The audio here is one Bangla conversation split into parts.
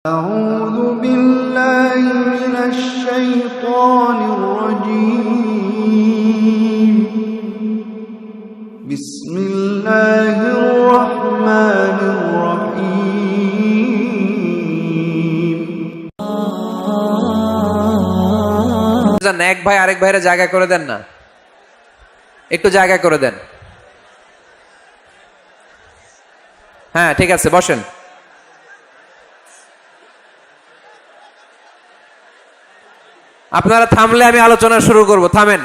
أعوذ بالله من الشيطان الرجيم بسم الله الرحمن الرحيم এক ভাই আরেক ভাইরে জায়গা করে দেন না, একটু জায়গা করে দেন। হ্যাঁ ঠিক আছে, বসেন। আপনারা থামলে আমি আলোচনা শুরু করব, থামেন।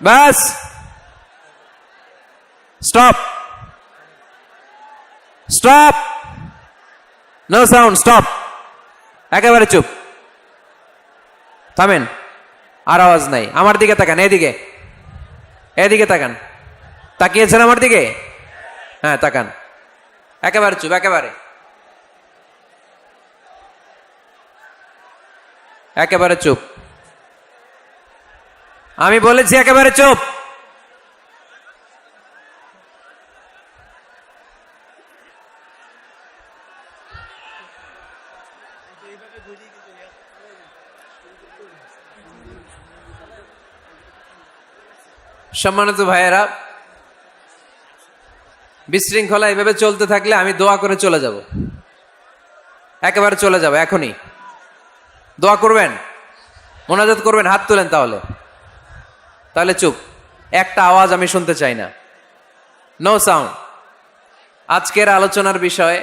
বাস, stop stop, no sound, stop, একেবারে চুপ, থামেন, আর আওয়াজ নাই। আমার দিকে তাকান, এদিকে, এদিকে তাকান, তাকিয়েছেন আমার দিকে? হ্যাঁ তাকান, একেবারে চুপ, একেবারে একেবারে চুপ। আমি বলেছি একেবারে চুপ। সম্মানিত ভাইয়েরা, বিশৃঙ্খলা এভাবে চলতে থাকলে আমি দোয়া করে চলে যাব, একেবারে চলে যাব এখনই। দোয়া করবেন, মোনাজাত করবেন, হাত তোলেন, তাহলে চুপ, একটা আওয়াজ আমি শুনতে চাই না, নো সাউন্ড। আজকের আলোচনার বিষয়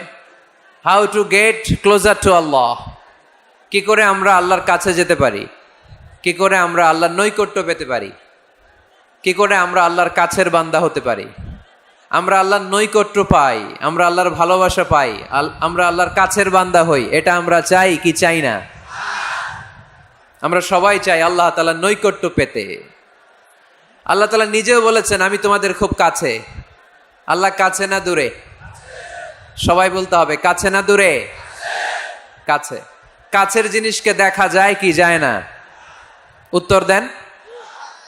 how to get closer to Allah. কি করে আমরা আল্লাহর কাছে যেতে পারি, কি করে আমরা আল্লাহর নৈকট্য পেতে পারি, কি করে আমরা আল্লাহর কাছের বান্দা হতে পারি। আমরা আল্লাহর নৈকট্য পাই, আমরা আল্লাহর ভালোবাসা পাই, আমরা আল্লাহর কাছের বান্দা হই, এটা আমরা চাই কি চাই না? আমরা সবাই চাই আল্লাহ তাআলার নৈকট্য পেতে। আল্লাহ তাআলা নিজেও বলেছেন, আমি তোমাদের খুব কাছে। আল্লাহ কাছে না দূরে? সবাই বলতে হবে, কাছে না দূরে? কাছে। কাছের জিনিসকে দেখা যায় কি যায় না? উত্তর দেন।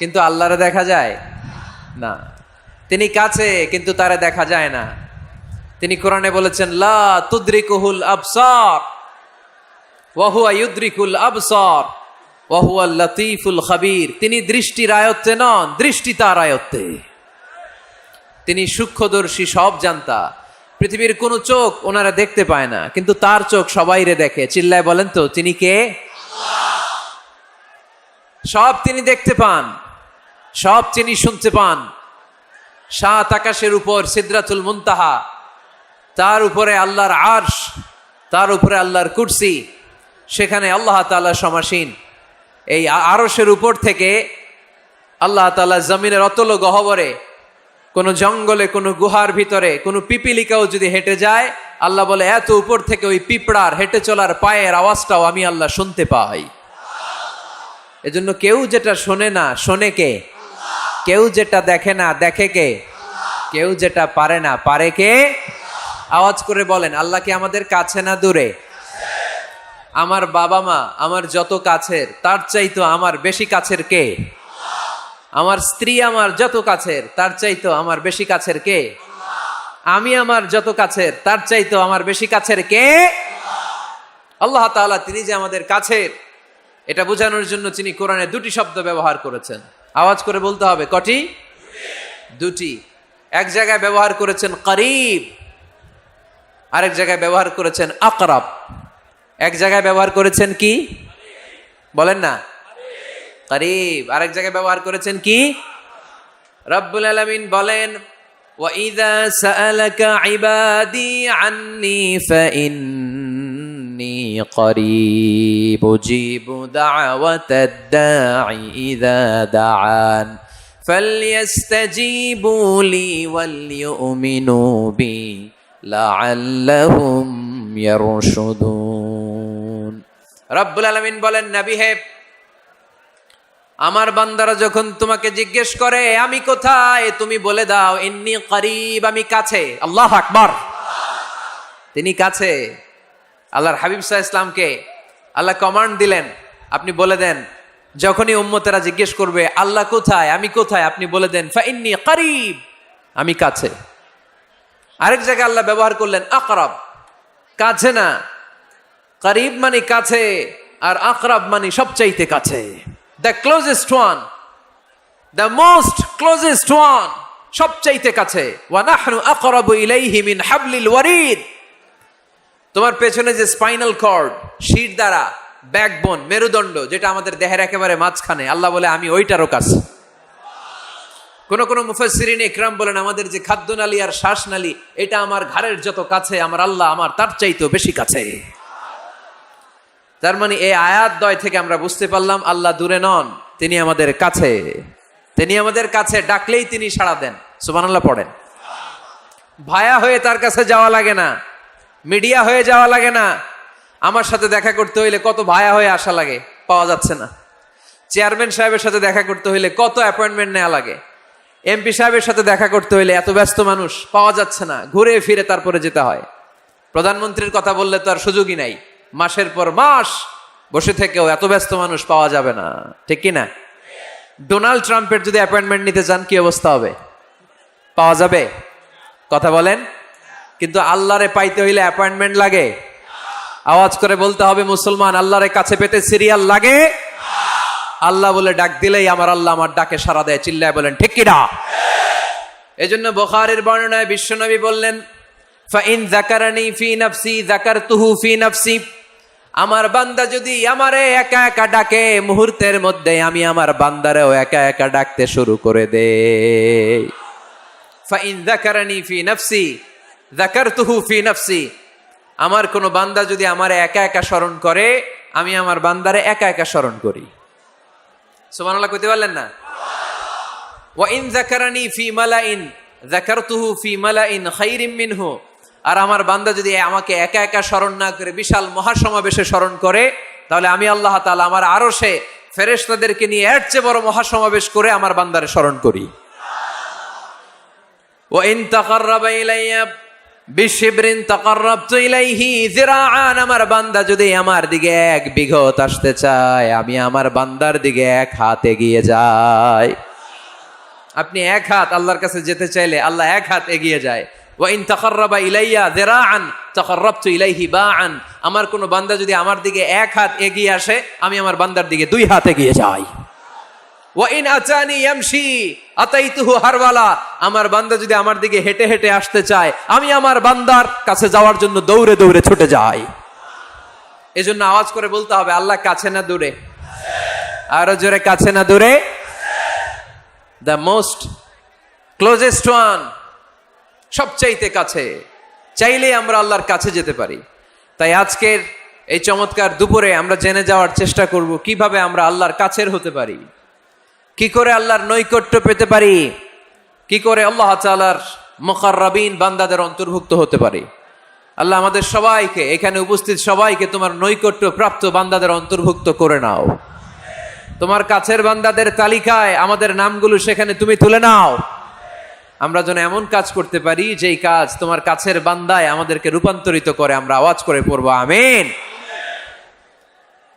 কিন্তু আল্লাহরে দেখা যায় না। তিনি কাছে, কিন্তু তারে দেখা যায় না। তিনি কোরআনে বলেছেন, লা তুদরিকুহুল আবসার ওয়া হুয়া ইউদরিকুল আবসার ওয়া হুয়াল লাতীফুল খাবীর। তিনি দৃষ্টির আয়ত্তে নন, দৃষ্টি তার আয়ত্তে। তিনি সূক্ষ্মদর্শী, সব জানতা। পৃথিবীর কোন চোখ ওনারা দেখতে পায় না, কিন্তু তার চোখ সবাইরে দেখে। চিল্লায় বলেন তো, তিনি কে? সব তিনি দেখতে পান, সব তিনি শুনতে পান। সাত আকাশের উপর সিদরাতুল মুনতাহা, তার উপরে আল্লাহর আরশ, তার উপরে আল্লাহর কুরসি, সেখানে আল্লাহ তাআলা সমাসীন। এই আরশের উপর থেকে আল্লাহ তাআলা জমিনের অতল গহ্বরে, কোন জঙ্গলে, কোন গুহার ভিতরে কোন পিপিলিকাও যদি হেঁটে যায়, আল্লাহ বলে এত উপর থেকে ওই পিঁপড়ার হেঁটে চলার পায়ের আওয়াজটাও আমি আল্লাহ শুনতে পাই। এজন্য কেউ যেটা শোনে না, শোনে কে? কেউ যেটা দেখে না, দেখে কে? কেউ যেটা পারে না, পারে কে? আওয়াজ করে বলেন, আল্লাহ কি আমাদের কাছে না দূরে? আমার বাবা মা আমার যত কাছের, তার চাইতো আমার বেশি কাছের কে? আমার স্ত্রী আমার যত কাছের, তার চাইতো আমার বেশি কাছের কে? আমি আমার যত কাছের, তার চাইতো আমার বেশি কাছের কে? আল্লাহ তাআলা তিনি যে আমাদের কাছের, এটা বোঝানোর জন্য তিনি কোরআনে দুটি শব্দ ব্যবহার করেছেন। আওয়াজ করে বলতে হবে, কটি? দুটি। এক জায়গায় ব্যবহার করেছেন করিব, আরেক জায়গায় ব্যবহার করেছেন আকরাব। এক জায়গায় ব্যবহার করেছেন কি? বলেন না, করিব। আরেক জায়গায় ব্যবহার করেছেন কি? রব্বুল আলামিন বলেন, ওয়া ইযা সাআলাকা ইবাদি আন্নী ফাইন্নী করিব উজিবু দাওয়াতাদ দাঈ ইযা দাআন ফালইস্তাজিবু লি ওয়ালইউমিনু বি লাআল্লাহুম ইয়ারশুদুন। রব্বুল আলামিন বলেন, নবী হে, আমার বান্দারা যখন তোমাকে জিজ্ঞেস করে আমি কোথায়, তুমি বলে দাও ইন্নী করিব, আমি কাছে। আল্লাহু আকবার। তিনি কাছে। আল্লাহর হাবিব সাল্লাল্লাহু আলাইহি ইসলামকে আল্লাহ কমান্ড দিলেন, আপনি বলে দেন, যখনই উম্মতেরা জিজ্ঞেস করবে আল্লাহ কোথায়, আমি কোথায়, আপনি বলে দেন ফাইন্নী করিব, আমি কাছে। আরেক জায়গায় আল্লাহ ব্যবহার করলেন আকরাব, কাছে না, করিব মানে কাছে, আর আকরাব মানে সবচাইতে কাছে, the closest one, the most closest one, সবচাইতে কাছে। ওয়া নাহনু আকরাবু ইলাইহি মিন হাবলিল ওয়ারিদ। তোমার পেছনে যে স্পাইনাল কর্ড, শির দ্বারা, ব্যাকবোন, মেরুদণ্ড, যেটা আমাদের দেহের একেবারে মাঝখানে, আল্লাহ বলে আমি ওইটারও কাছে। কোন কোন মুফাসসিরিন ইকরাম বলেন আমাদের যে খাদ্যনালী আর শ্বাসনালী, এটা আমার ঘাড়ের যত কাছে আমার আল্লাহ আমার তার চাইতেও বেশি কাছে। তার মানে এই আয়াত দ্বয় থেকে আমরা বুঝতে পারলাম আল্লাহ দূরে নন, তিনি আমাদের কাছে। তিনি আমাদের কাছে, ডাকলেই তিনি সাড়া দেন। সুবহানাল্লাহ পড়েন। ভায়া হয়ে তার কাছে যাওয়া লাগে না, মিডিয়া হয়ে যাওয়া লাগে না। আমার সাথে দেখা করতে হইলে কত ভায়া হয়ে আসা লাগে, পাওয়া যাচ্ছে না। চেয়ারম্যান সাহেবের সাথে দেখা করতে হইলে কত অ্যাপয়েন্টমেন্ট নেওয়া লাগে। এমপি সাহেবের সাথে দেখা করতে হইলে এত ব্যস্ত মানুষ, পাওয়া যাচ্ছে না, ঘুরে ফিরে তারপরে যেতে হয়। প্রধানমন্ত্রীর কথা বললে তো আর সুযোগই নাই, মাসের পর মাস বসে থেকেও এত ব্যস্ত মানুষ পাওয়া যাবে না, ঠিক কি না? ডোনাল্ড ট্রাম্পের যদি অ্যাপয়েন্টমেন্ট নিতে চান কি অবস্থা হবে? পাওয়া যাবে? কথা বলেন। কিন্তু আল্লাহরে পাইতে হইলে অ্যাপয়েন্টমেন্ট লাগে। আওয়াজ করে বলতে হবে মুসলমান, আল্লাহরে কাছে পেতে সিরিয়াল লাগে। আল্লাহ বলে ডাক দিলেই আমার আল্লাহ আমার ডাকে সাড়া দেয়। চিল্লায় বলেন ঠিক কি না? এজন্য বুখারীর বর্ণনায় বিশ্বনবী বললেন, ফাইন যাকারানি ফি নাফসি যাকারতুহু ফি নাফসি। আমার বান্দা যদি আমারে একা একা ডাকে, মুহূর্তের মধ্যে আমি আমার বান্দারেও একা একা ডাকতে শুরু করে দেই। ফাইন যাকারানি ফি নাফসি যাকারতুহু ফি নাফসি। আমার কোন বান্দা যদি আমারে একা একা স্মরণ করে, আমি আমার বান্দারে একা একা স্মরণ করি। সুবহানাল্লাহ কইতে পারলেন না? ওয়া ইন যাকারানি ফি মালাইন যাকারতুহু ফি মালাইন খায়রিম মিনহু। আর আমার বান্দা যদি আমাকে একা একা স্মরণ না করে বিশাল মহাসমাবেশে স্মরণ করে, তাহলে আমি আল্লাহ তাআলা আমার আরশে ফেরেশতাদেরকে নিয়ে এর চেয়ে বড় মহাসমাবেশ করে আমার বান্দারে স্মরণ করি। ওয়া ইন তাকাররাবা ইলাইয়া বিশিবরিন তাকাররাবতু ইলাইহি যিরাআন। আমার বান্দা যদি আমার দিকে 1 বিঘত আসতে চায়, আমি আমার বান্দার দিকে 1 হাত এগিয়ে যাই। আপনি 1 হাত আল্লাহর কাছে যেতে চাইলে আল্লাহ 1 হাত এগিয়ে যায়। ওয়া ইন তাকাররাবা ইলাইয়া যিরাআন তাকাররাবতু ইলাইহি বাআন। আমার কোন বান্দা যদি আমার দিকে 1 হাত এগিয়ে আসে, আমি আমার বান্দার দিকে 2 হাত এগিয়ে যাই। ওয়া ইন আতানি ইয়ামশি আতাইতুহু হারওয়ালা। আমার বান্দা যদি আমার দিকে হেঁটে হেঁটে আসতে চায়, আমি আমার বান্দার কাছে যাওয়ার জন্য দৌড়ে দৌড়ে ছুটে যাই। এজন্য আওয়াজ করে বলতে হবে আল্লাহ কাছে না দূরে? আরো জোরে, কাছে না দূরে? দ্য মোস্ট ক্লোজেস্ট ওয়ান, সবচাইতে কাছে। চাইলে আমরা আল্লাহর কাছে যেতে পারি। তাই আজকের এই চমৎকার দুপুরে আমরা জেনে যাওয়ার চেষ্টা করব কিভাবে আমরা আল্লাহর কাছের হতে পারি, কি করে আল্লাহর নৈকট্য পেতে পারি, কি করে আল্লাহ তাআলার মুকাররাবিন বান্দাদের অন্তর্ভুক্ত হতে পারি। আল্লাহ আমাদের সবাইকে, এখানে উপস্থিত সবাইকে তোমার নৈকট্য প্রাপ্ত বান্দাদের অন্তর্ভুক্ত করে নাও। তোমার কাছের বান্দাদের তালিকায় আমাদের নামগুলো সেখানে তুমি তুলে নাও। আমরা যেন এমন কাজ করতে পারি যেই কাজ তোমার কাছের বান্দায় আমাদেরকে রূপান্তরিত করে। আমরা আওয়াজ করে পড়বো আমিন।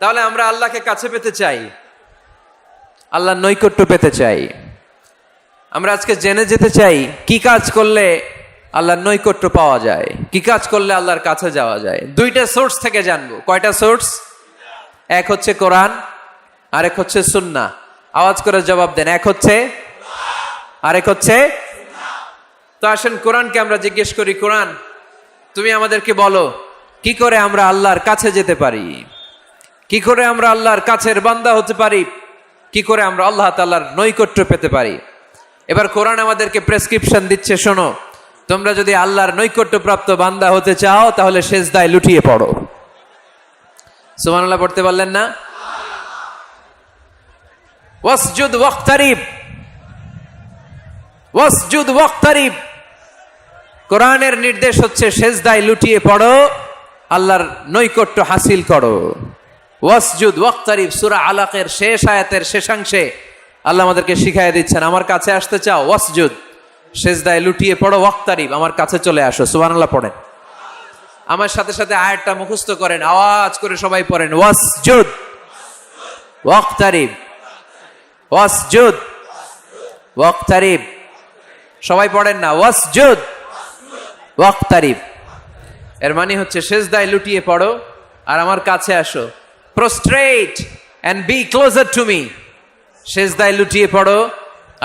তাহলে আমরা আল্লাহকে কাছে পেতে চাই, আল্লাহর নৈকট্য পেতে চাই। আমরা আজকে জেনে যেতে চাই কি কাজ করলে আল্লাহর নৈকট্য পাওয়া যায়, কি কাজ করলে আল্লাহর কাছে যাওয়া যায়। 2টা সোর্স থেকে জানবো। কয়টা সোর্স? এক হচ্ছে কোরআন, আরেক হচ্ছে সুন্নাহ। আওয়াজ করে জবাব দেন, এক হচ্ছে, আরেক হচ্ছে। তো আসেন কোরআনকে আমরা জিজ্ঞেস করি, কোরআন তুমি আমাদেরকে বলো কি করে আমরা আল্লাহর কাছে যেতে পারি, কি করে আমরা আল্লাহর কাছের বান্দা হতে পারি, কি করে আমরা আল্লাহ তাআলার নৈকট্য পেতে পারি। এবার কোরআন আমাদেরকে প্রেসক্রিপশন দিচ্ছে, শোনো, তোমরা যদি আল্লাহর নৈকট্য প্রাপ্ত বান্দা হতে চাও তাহলে সেজদায় লুটিয়ে পড়ো। সুবহানাল্লাহ পড়তে পারলেন না? ওয়াসজুদ ওয়াক্তারিব, ওয়াসজুদ ওয়াক্তারিব। কোরআনের নির্দেশ হচ্ছে সেজদায় লুটিয়ে পড়ো, আল্লাহর নৈকট্য হাসিল করো। ওয়াসজুদ ওয়াক্তারিব, সূরা আলাকের শেষ আয়াতের শেষাংশে আল্লাহ আমাদেরকে শিখাইয়া দিচ্ছেন, আমার কাছে আসতে চাও, ওয়াসজুদ, সেজদায় লুটিয়ে পড়ো, ওয়াক্তারিব, আমার কাছে চলে আসো। সুবহানাল্লাহ পড়েন। আমার সাথে সাথে আয়াতটা মুখস্থ করেন, আওয়াজ করে সবাই পড়েন, ওয়াসজুদ ওয়াক্তারিব, ওয়াসজুদ ওয়াক্তারিব। সবাই পড়েন না, ওয়াসজুদ ওয়াক্তারিব। এর মানে হচ্ছে সেজদায় লুটিয়ে পড়ো আর আমার কাছে আসো। Prostrate and be closer to me. সেজদায় লুটিয়ে পড়ো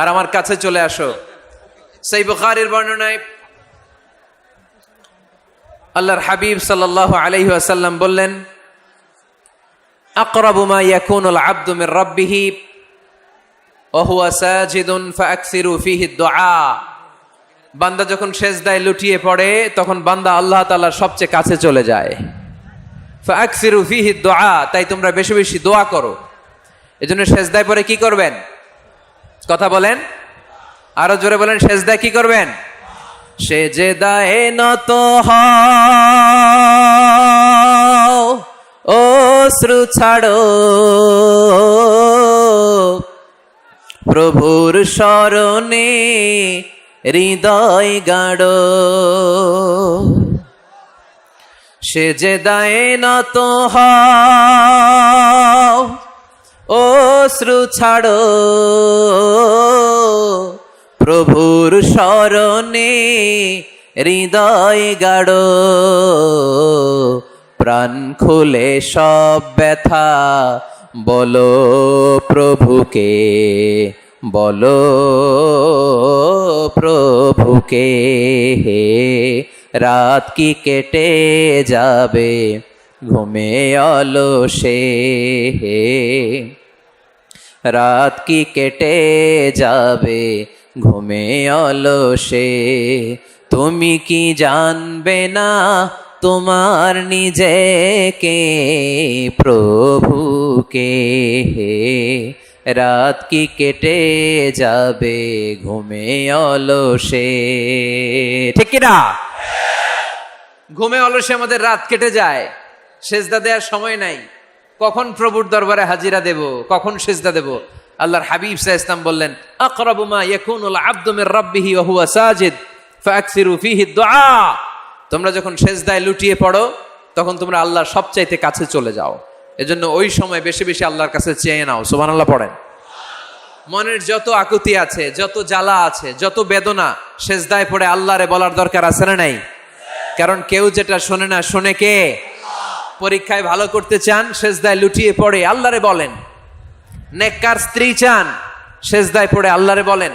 আর আমার কাছে চলে আসো। সহিহ বুখারীর বর্ণনায় আল্লাহর হাবিব সাল্লাল্লাহু আলাইহি ওয়াসাল্লাম বললেন, আকরাবু মা ইয়াকুনুল আবদু মির রাব্বিহি ওয়া হুয়া সাজিদুন ফাআকসিরু ফীহি দুআ। বান্দা যখন সেজদায় লুটিয়ে পড়ে তখন বান্দা আল্লাহ তাআলার সবচেয়ে কাছে চলে যায়। ফাআকসিরু ফীহি দুআ, তাই তোমরা বেশি বেশি দোয়া করো। এজন্য সেজদায় পড়ে কি করবেন? কথা বলেন, আরো জোরে বলেন, সেজদায় কি করবেন? সেজদায়ে নত হও, অশ্রু ছাড়ো, প্রভুর শরণে হৃদয় গাড়ো। সেজদায়ে নত হও, অশ্রু ছাড়ো, প্রভুর শরণে হৃদয় গাড়ো। প্রাণ খুলে সব ব্যথা বলো প্রভুকে, বলো প্রভুকে। রাত কি কেটে যাবে ঘুমে অলসে, রাত কি কেটে যাবে ঘুমে অলসে। তুমি কি জানবে না তোমার নিজেকে, প্রভুকে। রাত কি কেটে যাবে ঘুমে অলসে। ঠিক কি না? ঘুমে অলসে আমাদের রাত কেটে যায়, সেজদা দেওয়ার সময় নাই। কখন প্রভুর দরবারে হাজিরা দেব, কখন সেজদা দেব? আল্লাহর হাবিব সাল্লাল্লাহু আলাইহি ওয়াসাল্লাম বললেন, আকরাবু মা ইয়াকুনুল আবদু মির রাব্বিহি ওয়া হুয়া সাজিদ ফাআকসিরু ফীহি দুআ। তোমরা যখন সেজদায় লুটিয়ে পড়ো তখন তোমরা আল্লাহর সবচাইতে কাছে চলে যাও। এজন্য ওই সময় বেশি বেশি আল্লাহর কাছে চেয়ে নাও। সুবহানাল্লাহ পড়েন। মনের যত আকুতি আছে, যত জ্বালা আছে, যত বেদনা, সেজদায় পড়ে আল্লাহরে বলার দরকার আছে না নাই? কারণ কেউ যেটা শোনে না, শোনে কে? পরীক্ষায় ভালো করতে চান, সেজদায় লুটিয়ে পড়ে আল্লাহরে বলেন। নেককার স্ত্রী চান, সেজদায় পড়ে আল্লাহরে বলেন।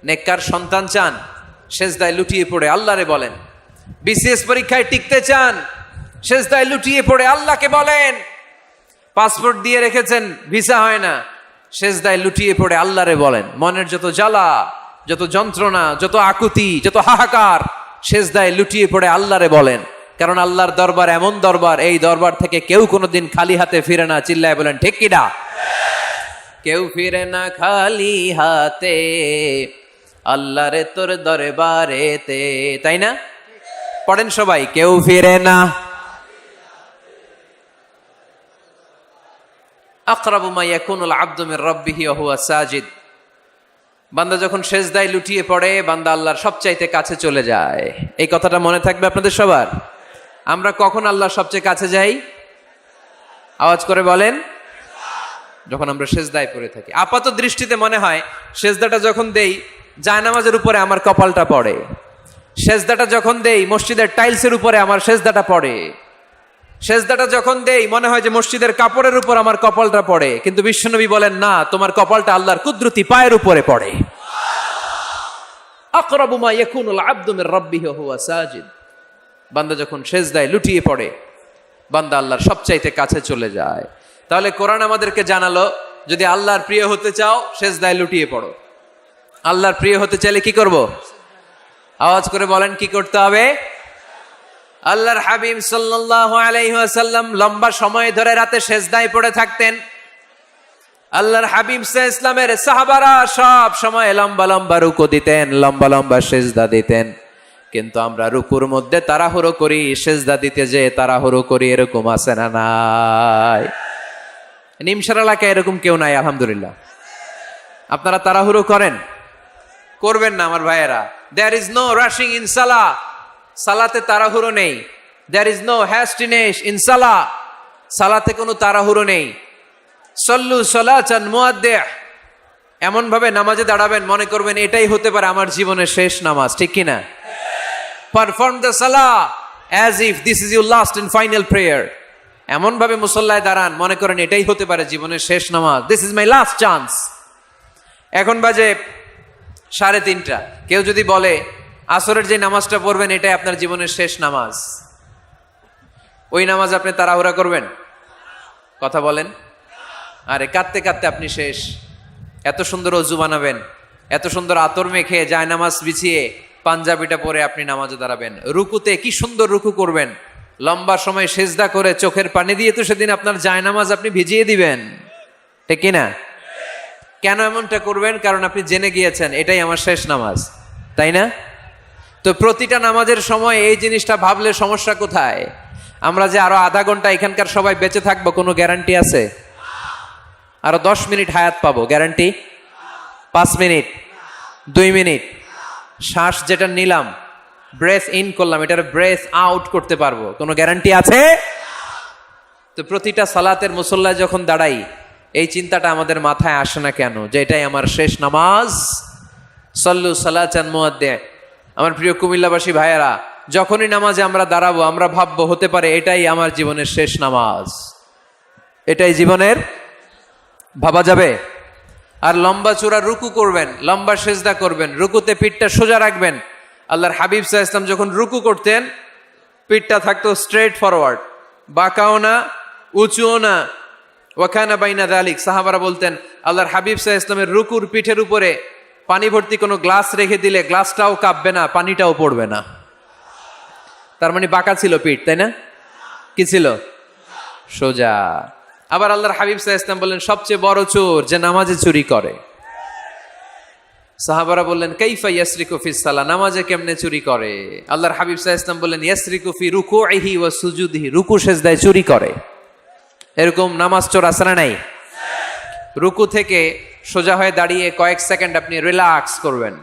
নেককার সন্তান চান, সেজদায় লুটিয়ে পড়ে আল্লাহরে বলেন। বিসিএস পরীক্ষায় টিকতে চান, সেজদায় লুটিয়ে পড়ে আল্লাহকে বলেন। পাসপোর্ট দিয়ে রেখেছেন, ভিসা হয় না, সেজদায় লুটিয়ে পড়ে আল্লাহরে বলেন। মনের যত জ্বালা, যত যন্ত্রণা, যত আকুতি, যত হাহাকার, সেজদায় লুটিয়ে পড়ে আল্লাহরে বলেন। কারণ আল্লাহর দরবার এমন দরবার, এই দরবার থেকে কেউ কোনোদিন খালি হাতে ফিরে না। চিল্লায় বলেন ঠিক কিনা? কেউ ফিরে না খালি হাতে আল্লাহরে তোর দরবারেতে, তাই না? পড়েন সবাই, কেউ ফিরে না। আকরাবু মা ইয়াকুনুল আবদু মির রাব্বিহি ওয়া হুয়া সাজিদ। বান্দা যখন সেজদায় লুটিয়ে পড়ে বান্দা আল্লাহর সবচাইতে কাছে চলে যায়। এই কথাটা মনে থাকবে আপনাদের সবার। আমরা কখন আল্লাহর সবচেয়ে কাছে যাই? আওয়াজ করে বলেন, যখন আমরা সেজদায় পড়ে থাকি। আপাত দৃষ্টিতে মনে হয় সেজদাটা যখন দেই জায়নামাজের উপরে আমার কপালটা পড়ে, সেজদাটা যখন দেই মসজিদের টাইলসের উপরে আমার সেজদাটা পড়ে, সেজদাটা যখন দেই মনে হয় যে মসজিদের কাপড়ের উপর আমার কপালটা পড়ে। কিন্তু বিশ্বনবী বলেন না, তোমার কপালটা আল্লাহর কুদরতি পায়ের উপরে পড়ে। আকরাবু মা ইয়াকুনুল আবদু মির রাব্বিহি ওয়া হুয়া সাজিদ। বান্দা যখন সেজদায় লুটিয়ে পড়ে বান্দা আল্লাহর সবচাইতে কাছে চলে যায়। তাহলে কোরআন আমাদেরকে জানালো, যদি আল্লাহর প্রিয় হতে চাও সেজদায় লুটিয়ে পড়ো। আল্লাহর প্রিয় হতে চাইলে কি করব? আওয়াজ করে বলেন, কি করতে হবে? আল্লাহর হাবিব সাল্লাল্লাহু আলাইহি ওয়াসাল্লাম লম্বা সময় ধরে রাতে সেজদায় পড়ে থাকতেন। আল্লাহর হাবিব সাল্লাল্লাহু আলাইহি ওয়াসাল্লামের সাহাবারা সব সময় লম্বা লম্বা রুকু দিতেন, লম্বা লম্বা সেজদা দিতেন। কিন্তু আমরা রুকুর মধ্যে তাড়াহুড়ো করি, সেজদা দিতে যে তাড়াহুড়ো করি, এরকম আছে না নাই? নিমসার এলাকায় এরকম কেউ নাই আলহামদুলিল্লাহ। আপনারা তাড়াহুড়ো করেন? করবেন না আমার ভাইয়েরা। There is no rushing in সালাহ। সালাতে তাড়াহুড়ো নেই। There is no hastiness in salah. সালাতে কোনো তাড়াহুড়ো নেই। সল্লু সালাতান মুআদ্দিহ, এমন ভাবে নামাজে দাঁড়াবেন মনে করবেন এটাই হতে পারে আমার জীবনের শেষ নামাজ, ঠিক কি না? পারফর্ম দ্য সালাহ as if this is your last and final prayer. এমন ভাবে মুসল্লায় দাঁড়ান মনে করেন এটাই হতে পারে জীবনের শেষ নামাজ, this is my last chance. এখন বাজে 3:30। কেউ যদি বলে আসরের যে নামাজটা পড়বেন এটাই আপনার জীবনের শেষ নামাজ, ওই নামাজ আপনি তাড়াহুড়া করবেন? কথা বলেন। আরে কাঁদতে কাঁদতে আপনি শেষ। এত সুন্দর অজু বানাবেন, এত সুন্দর আতর মেখে যায় নামাজ বিছিয়ে পাঞ্জাবিটা পরে আপনি নামাজে দাঁড়াবেন। রুকুতে কি সুন্দর রুকু করবেন, লম্বা সময় সেজদা করে চোখের পানি দিয়ে তো সেদিন আপনার যায় নামাজ আপনি ভিজিয়ে দিবেন, ঠিক কিনা? কেন এমনটা করবেন? কারণ আপনি জেনে গিয়েছেন এটাই আমার শেষ নামাজ, তাই না? তো প্রতিটা নামাজের সময় এই জিনিসটা ভাবলে সমস্যা কোথায়? আমরা যে আরো আধা ঘন্টা এখানকার সবাই বেঁচে থাকবো কোনো গ্যারান্টি আছে? আরো 10 মিনিট হায়াত পাবো, গ্যারান্টি? 5 মিনিট, 2 মিনিট, শ্বাস যেটা নিলাম ব্রেথ ইন করলাম এটার ব্রেথ আউট করতে পারবো, কোনো গ্যারান্টি আছে? তো প্রতিটা সালাতের মুসল্লায় যখন দাঁড়াই এই চিন্তাটা আমাদের মাথায় আসে না কেন যে এটাই আমার শেষ নামাজ? সল্লু সালাতান মুআদ্দিহ। আমার প্রিয় কুমিল্লাবাসী ভাইয়েরা, যখনই নামাজে আমরা দাঁড়াবো আমরা ভাববো হতে পারে এটাই আমার জীবনের শেষ নামাজ, এটাই জীবনের, ভাবা যাবে? আর লম্বা চূড়া রুকু করবেন, লম্বা সেজদা করবেন, রুকুতে পিঠটা সোজা রাখবেন। আল্লাহর হাবিব সাল্লাল্লাহু আলাইহি ওয়াসাল্লাম যখন রুকু করতেন পিঠটা থাকতো স্ট্রেট ফরওয়ার্ড, বাঁকাও না উঁচুও না, ওয়াকানা বাইনা যালিক। সাহাবারা বলতেন আল্লাহর হাবিব সাল্লাল্লাহু আলাইহি ওয়াসাল্লামের রুকুর পিঠের উপরে পানি ভর্তি কোনো গ্লাস রেখে দিলে গ্লাসটাও কাঁপবে না, পানিটাও পড়বে না। তার মানে বাঁকা ছিল পিঠ, তাই না? কি ছিল? সোজা। আবার আল্লাহর হাবিব সাল্লাল্লাহু আলাইহি ওয়াসাল্লাম বললেন সবচেয়ে বড় চোর যে নামাজে চুরি করে। সাহাবারা বললেন কাইফা ইয়াসরিকু ফিস সালাহ, নামাজে কেমনে চুরি করে? আল্লাহর হাবিব সাল্লাল্লাহু আলাইহি ওয়াসাল্লাম বললেন ইয়াসরিকু ফি রুকুইহি ওয়া সুজুদিহি, রুকু সেজদায় চুরি করে। এরকম নামাজ চোর আছে না নাই? রুকু থেকে সোজা হয়ে দাঁড়িয়ে কয়েক সেকেন্ড আপনি রিল্যাক্স করবেন।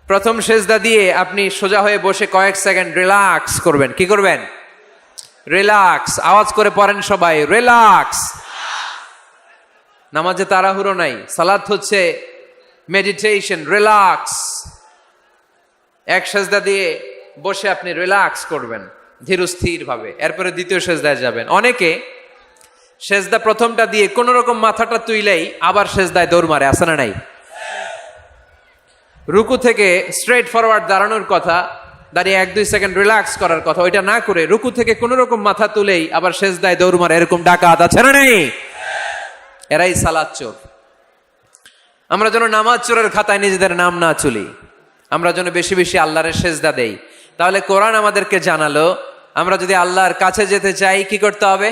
প্রথম সেজদা দিয়ে আপনি সোজা হয়ে বসে কয়েক সেকেন্ড রিল্যাক্স করবেন। কি করবেন? রিল্যাক্স। আওয়াজ করে পড়েন সবাই, রিল্যাক্স। নামাজে তাড়াহুড়ো নাই, সালাত হচ্ছে মেডিটেশন, রিল্যাক্স। এক সেজদা দিয়ে বসে আপনি রিল্যাক্স করবেন ধীরস্থির ভাবে, এরপরে দ্বিতীয় সেজদায় যাবেন। অনেকে সেজদা প্রথমটা দিয়ে কোন রকম মাথাটা তুইলেই আবার সেজদায় দৌড় মারে, আছে না নাই? রুকু থেকে স্ট্রেট ফরওয়ার্ড দাঁড়ানোর কথা, দাঁড়িয়ে 1-2 সেকেন্ড রিল্যাক্স করার কথা, ওইটা না করে রুকু থেকে কোন রকম মাথা তুলেই আবার সেজদায় দৌড় মারে, এরকম ডাকাত আছে না নাই? এরাই সালাত চোর। আমরা যেন নামাজ চোরের খাতায় নিজেদের নাম না চুলি, আমরা যেন বেশি বেশি আল্লাহর সেজদা দেই। তাহলে কোরআন আমাদেরকে জানালো আমরা যদি আল্লাহর কাছে যেতে চাই কি করতে হবে?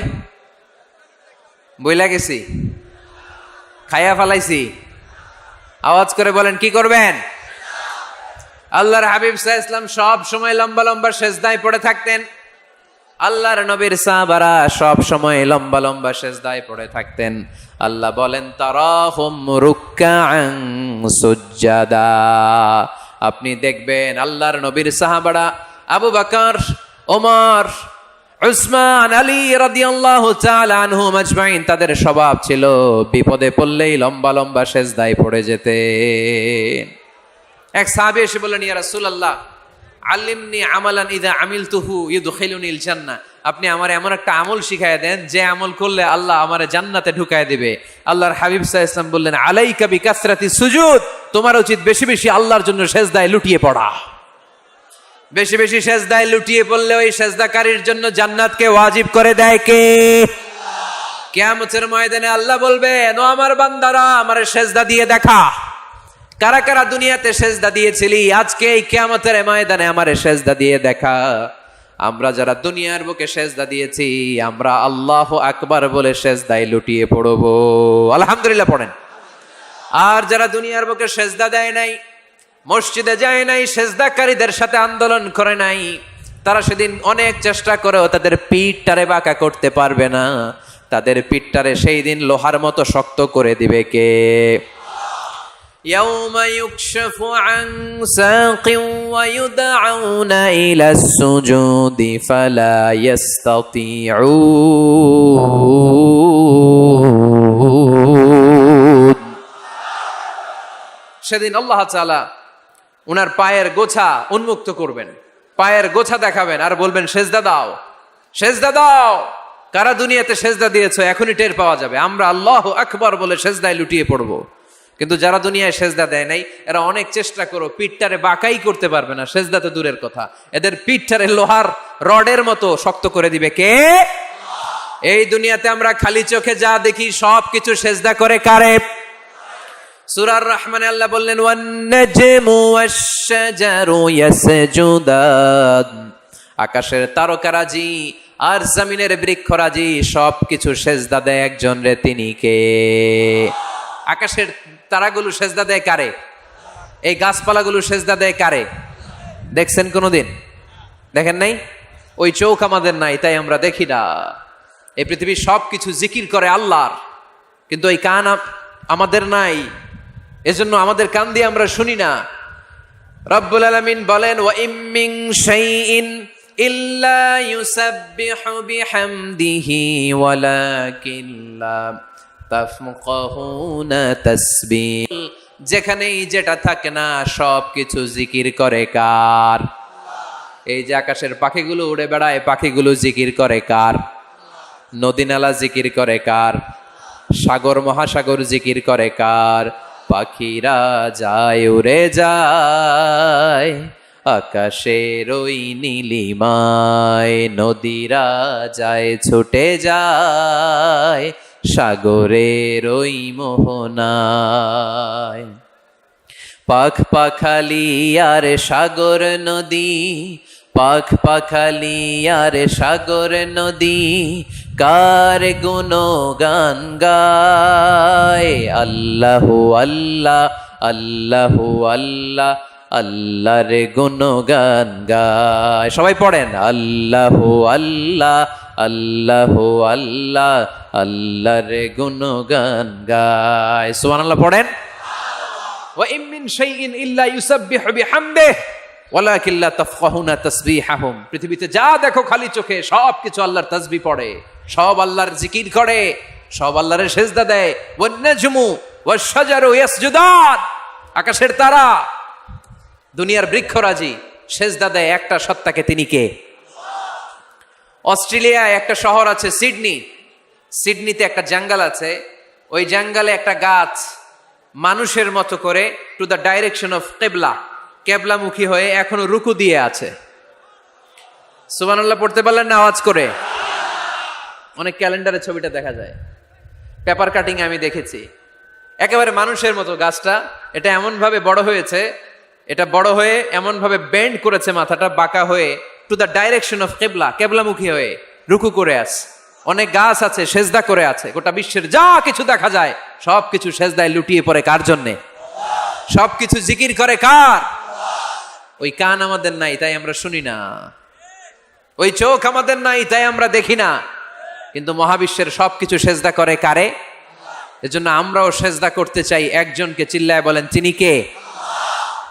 বইলা গেছি, খাইয়া ফালাইছি, আওয়াজ করে বলেন কি করবেন? আল্লাহর হাবিব সাল্লাল্লাহু আলাইহি ওয়াসাল্লাম সব সময় লম্বা লম্বা সেজদায় পড়ে থাকতেন। আল্লাহর নবীর সাহাবারা সব সময় লম্বা লম্বা সেজদায় পড়ে থাকতেন। আল্লাহ বলেন তারাহুম রুকআন সুজদা, আপনি দেখবেন আল্লাহর নবীর সাহাবারা আবু বকর, ওমর, উসমান, আলী রাদিয়াল্লাহু তাআলা আনহুম আজমাইন, তাদের স্বভাব ছিল বিপদে পড়লেই লম্বা লম্বা সেজদায় পড়ে যেতেন। এক সাহাবী এসে বললেন ইয়া রাসূলুল্লাহ আল্লিমনি আমালান ইযা আমিলতুহু ইউদখিলুনিল জান্নাহ, আপনি আমারে এমন একটা আমল শিখায় দেন যে আমল করলে আল্লাহ আমারে জান্নাতে ঢুকায় দিবে। আল্লাহর হাবিব সাল্লাল্লাহু আলাইহি ওয়াসাল্লাম বললেন আলাইকা বিকাসরাতি সুজুদ, তোমার উচিত বেশি বেশি আল্লাহর জন্য সেজদায় লুটিয়ে পড়া। বেশি বেশি সেজদায় লুটিয়ে পড়লে ওই সেজদাকারীর জন্য জান্নাতকে ওয়াজিব করে দেয় কে? কিয়ামতের ময়দানে আল্লাহ বলবেন ও আমার বান্দারা আমারে সেজদা দিয়ে দেখা, কারা কারা দুনিয়াতে সেজদা দিয়েছিলি, আজকে এই কিয়ামতের ময়দানে আমারে সেজদা দিয়ে দেখা। আমরা যারা দুনিয়ার বুকে সেজদা দিয়েছি আমরা আল্লাহু আকবার বলে সেজদায় লুটিয়ে পড়বো, আলহামদুলিল্লাহ পড়েন। আর যারা দুনিয়ার বুকে সেজদা দেয় নাই, মসজিদে যায় নাই, সেজদাকারীদের সাথে আন্দোলন করে নাই, তারা সেদিন অনেক চেষ্টা করেও তাদের পিঠটারে বাঁকা করতে পারবে না। তাদের পিঠটারে সেই দিন লোহার মতো শক্ত করে দিবে কে? يوم يكشف عن ساق ويدعون إلى السجود فلا يستطيعون সেদিন আল্লাহ তাআলা উনার পায়ের গোছা উন্মুক্ত করবেন, পায়ের গোছা দেখাবেন আর বলবেন সেজদা দাও, সেজদা দাও। কারা দুনিয়াতে সেজদা দিয়েছো এখনই টের পাওয়া যাবে। আমরা আল্লাহু আকবার বলে সেজদায় লুটিয়ে পড়বো, কিন্তু যারা দুনিয়ায় সেজদা দেয় নাই এরা অনেক চেষ্টা করো, পিঠটারে বাঁকাই করতে পারবে না। সেজদা তো দূরের কথা, এদের পিঠটারে লোহার রডের মতো শক্ত করে দিবে কে? এই দুনিয়াতে আমরা খালি চোখে যা দেখি সব কিছু সেজদা করে কারে? সূরার রহমানে আল্লাহ বললেন ওয়ান নাজমু ওয়াশ-শাজারু ইয়াসজুদান, আকাশের তারকারাজি আর জমিনের বৃক্ষরাজি সব কিছু সেজদা দেয় একজন রে, তিনি কে? আকাশের তারাগুলো সেজদা দেয় কারে? এই গাছপালাগুলো সেজদা দেয় কারে? দেখছেন কোনোদিন? দেখেন নাই? ওই চোখ আমাদের নাই, তাই আমরা দেখি না। এই পৃথিবীর সব কিছু জিকির করে আল্লাহর, কিন্তু এই কান আমাদের নাই, এজন্য আমাদের কান দিয়ে আমরা শুনি না। রব্বুল আলামিন বলেন ওয়া ইম মিন শাইইন ইল্লা ইউসাব্বিহু বিহামদিহি ওয়ালাকিন লা তাফকাহুনা তাসবিহ, যেখানেই যেটা থাকে না সব কিছু জিকির করে কার? এই যে আকাশের পাখিগুলো উড়ে বেড়ায়, পাখিগুলো জিকির করে কার? নদী নালা জিকির করে কার? সাগর মহাসাগর জিকির করে কার? পাখিরা যায় উড়ে যায় আকাশের ওই নীলিমায়, নদীরা যায় ছুটে যায় সাগরের ওই মোহনায়। পাখ পাখালি আর সাগর নদী, পাখ পাখালি আর সাগর নদী কার গুণগান গায়? আল্লাহু আল্লাহ আল্লাহু আল্লাহ আল্লাহর গুণগান গায়। সবাই পড়েন আল্লাহু আল্লাহ আল্লাহু আল্লাহ আল্লাহর গুণগান গায়। সুবহানাল্লাহ পড়েন। ওয়া ইম মিন শাইইন ইল্লা ইউসাব্বিহু বিহামদিহি ওয়ালাকিন লা তাফকাহুনা তাসবিহাহুম, পৃথিবীতে যা দেখো খালি চোখে সব কিছু আল্লাহর তাসবিহ পড়ে, সব আল্লাহর জিকির করে, সব আল্লাহর সেজদা দেয়। ওয়ান নাজমু ওয়াশ-শাজারু ইয়াসজুদান, আকাশের তারা দুনিয়ার বৃক্ষরাজি সেজদা দেয় একটা সত্তাকে, তিনি কে? অস্ট্রেলিয়ায় একটা শহর আছে সিডনি, সিডনিতে একটা জঙ্গল আছে, ওই জঙ্গলে একটা গাছ মানুষের মতো করে টু দ্য ডাইরেকশন অফ কিবলা, কেবলামুখী হয়ে এখনো রুকু দিয়ে আছে। সুবহানাল্লাহ পড়তে পারলেন না আওয়াজ করে? অনেক ক্যালেন্ডারে ছবিটা দেখা যায়, পেপার কাটিং আমি দেখেছি। একেবারে মানুষের মতো গাছটা, এটা এমন ভাবে বড় হয়েছে, এটা বড় হয়ে এমন ভাবে বেন্ড করেছে মাথাটা বাঁকা হয়ে টু দ্য ডাইরেকশন অফ কিবলা, কেবলামুখী হয়ে রুকু করে আছে। অনেক গাছ আছে সেজদা করে আছে। গোটা বিশ্বের যা কিছু দেখা যায় সব কিছু সেজদায় লুটিয়ে পড়ে কার জন্যে? সব কিছু জিকির করে কার? ওই কান আমাদের নাই, তাই আমরা শুনি না। ওই চোখ আমাদের নাই, তাই আমরা দেখি না। কিন্তু মহাবিশ্বের সবকিছু সেজদা করে কারে? এজন্য আমরাও সেজদা করতে চাই একজনকে। চিল্লায় বলেন তিনি কে?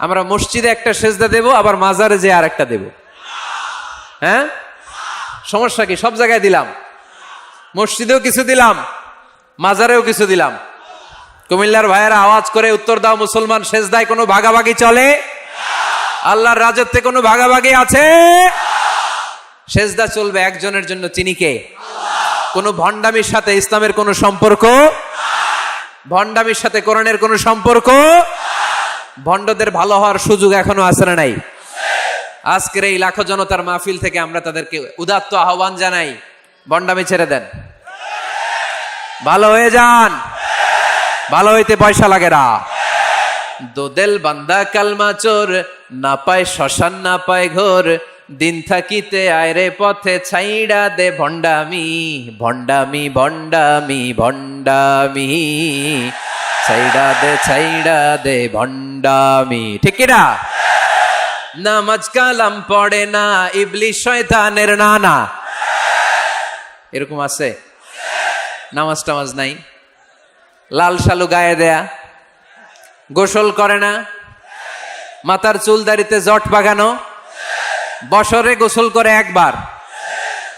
আমরা মসজিদে একটা সেজদা দেব, আবার মাজারে যে আর একটা দেব। হ্যাঁ, সমস্যা কি? সব জায়গায় দিলাম, মসজিদেও কিছু দিলাম, মাজারেও কিছু দিলাম। কুমিল্লার ভাইয়েরা আওয়াজ করে উত্তর দাও, মুসলমান সেজদায় কোনো ভাগাভাগি চলে? আল্লাহর রাজত্বে কোনো ভাগাভাগি আছে? সেজদা চলবে একজনের জন্য, তিনি কে? কোন ভণ্ডামির সাথে ইসলামের কোনো সম্পর্ক, ভণ্ডামির সাথে কোরআনের কোনো সম্পর্ক। ভণ্ডদের ভালো হওয়ার সুযোগ এখনো আছে না নাই? আজকের এই লাখো জনতার মাহফিল থেকে আমরা তাদেরকে উদাত্ত আহ্বান জানাই, ভণ্ডামি ছেড়ে দেন, ভালো হয়ে যান। ভালো হইতে পয়সা লাগে না। দোদেল বান্দা কালমা চোর, না পায় শ্মশান না পায় ঘোর, দিন থাকিতে আয়রে পথে ছাইড়া দে ভণ্ডামি, ভণ্ডামি ভণ্ডামি ভণ্ডামি, ছাইড়া দে ভণ্ডামি। ঠিক কিনা? নামাজ কালাম পড়ে না, ইবলিশ শয়তানের নানা। এরকম আছে? নামাজ টামাজ নাই, লাল শালু গায়ে দেয়া, গোসল করে না? মাথার চুল দাড়িতে জট বাগানো? বছরে গোসল করে একবার,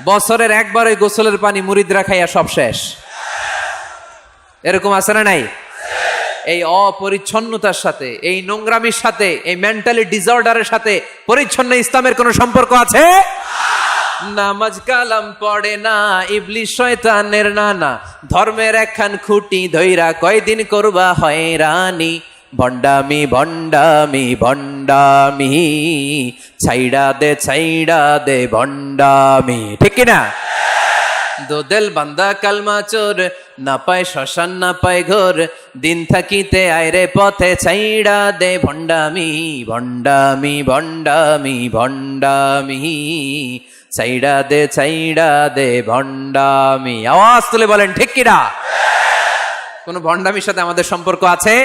বছরের একবার ওই গোসলের পানি মুরিদরা খাইয়া সব শেষ। এরকম আছে না নাই? এই অপরিচ্ছন্নতার সাথে, এই নোংরামির সাথে, এই মেন্টালি ডিসঅর্ডারের সাথে পরিচ্ছন্ন ইসলামের কোনো সম্পর্ক আছে? নামাজ কালাম পড়ে না, ইবলিস শয়তানের নানা, ধর্মের একখান খুঁটি ধইরা কয়দিন করবা হয়রানি। ভণ্ডামি ভণ্ডামি ভণ্ডামি, ছাইড়া দে ভণ্ডামি, ঠিক কিনা? দোদেল বান্দা কালমা চোর, না পায় শ্মশান না পায় ঘোর, দিন থাকিতে আয়রে পথে ছাইড়া দে ভণ্ডামি ভণ্ডামি ভণ্ডামি ভণ্ডামি, ছাইড়া দে ভণ্ডামি। আওয়াজ তুলে বলেন ঠিক কিনা? কোন ভণ্ডামির সাথে আমাদের সম্পর্ক আছে?